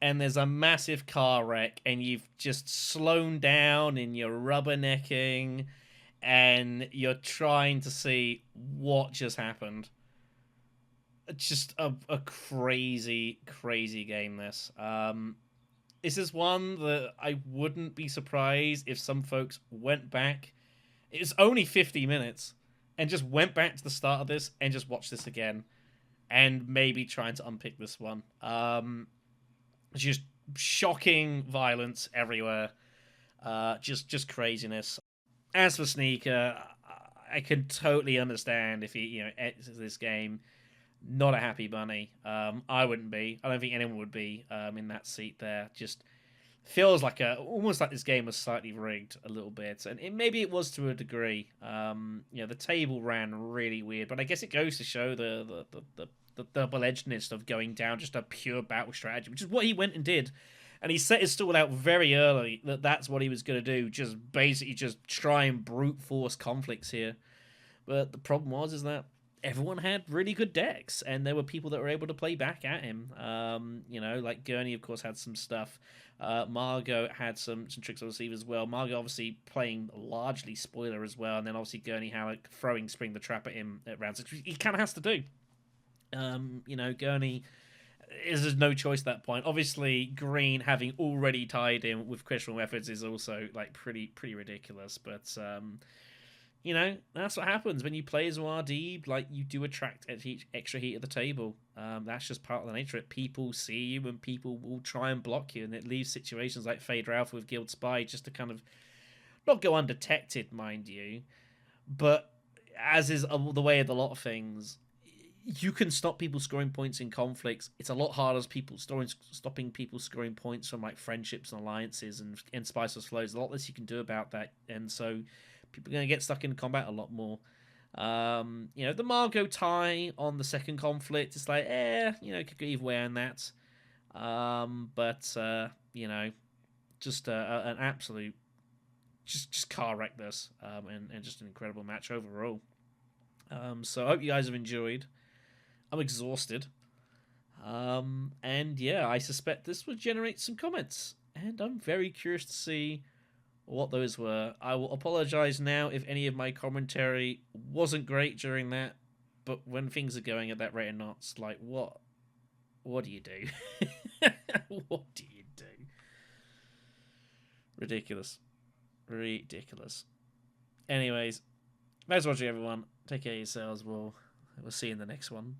and there's a massive car wreck and you've just slowed down and you're rubbernecking and you're trying to see what just happened. Just a crazy game, this. This is one that I wouldn't be surprised if some folks went back. It's only 50 minutes and just went back to the start of this and just watched this again and maybe trying to unpick this one. Just shocking violence everywhere. Just craziness. As for Sneaker, I can totally understand if he exits this game not a happy bunny. I wouldn't be. I don't think anyone would be in that seat there. Just feels like almost like this game was slightly rigged a little bit, and maybe it was to a degree. The table ran really weird, but I guess it goes to show the double-edgedness of going down just a pure battle strategy, which is what he went and did. And he set his stall out very early that's what he was going to do, just basically just try and brute force conflicts here. But the problem is that everyone had really good decks, and there were people that were able to play back at him. Like Gurney, of course, had some stuff. Margot had some tricks on the sleeve as well. Margot obviously playing largely spoiler as well, and then obviously Gurney had throwing Spring the Trap at him at rounds, which he kind of has to do. Gurney is no choice at that point. Obviously, Green having already tied him with questionable methods is also like pretty ridiculous, but that's what happens when you play as RD. Like, you do attract extra heat at the table. That's just part of the nature of it. People see you and people will try and block you, and it leaves situations like Fade Ralph with Guild Spy just to kind of not go undetected, mind you, but as is the way of a lot of things, you can stop people scoring points in conflicts. It's a lot harder as stopping people scoring points from like friendships and alliances and spiceless flows. A lot less you can do about that, and so people are going to get stuck in combat a lot more. The Margot tie on the second conflict, it's like, could go either way on that. Just an absolute, just car wreck this, and just an incredible match overall. So I hope you guys have enjoyed. I'm exhausted. I suspect this will generate some comments, and I'm very curious to see what those were. I will apologize now if any of my commentary wasn't great during that, but when things are going at that rate of knots, like, what do you do? What do you do? Ridiculous. Anyways, thanks for watching, everyone. Take care of yourselves. We'll see you in the next one.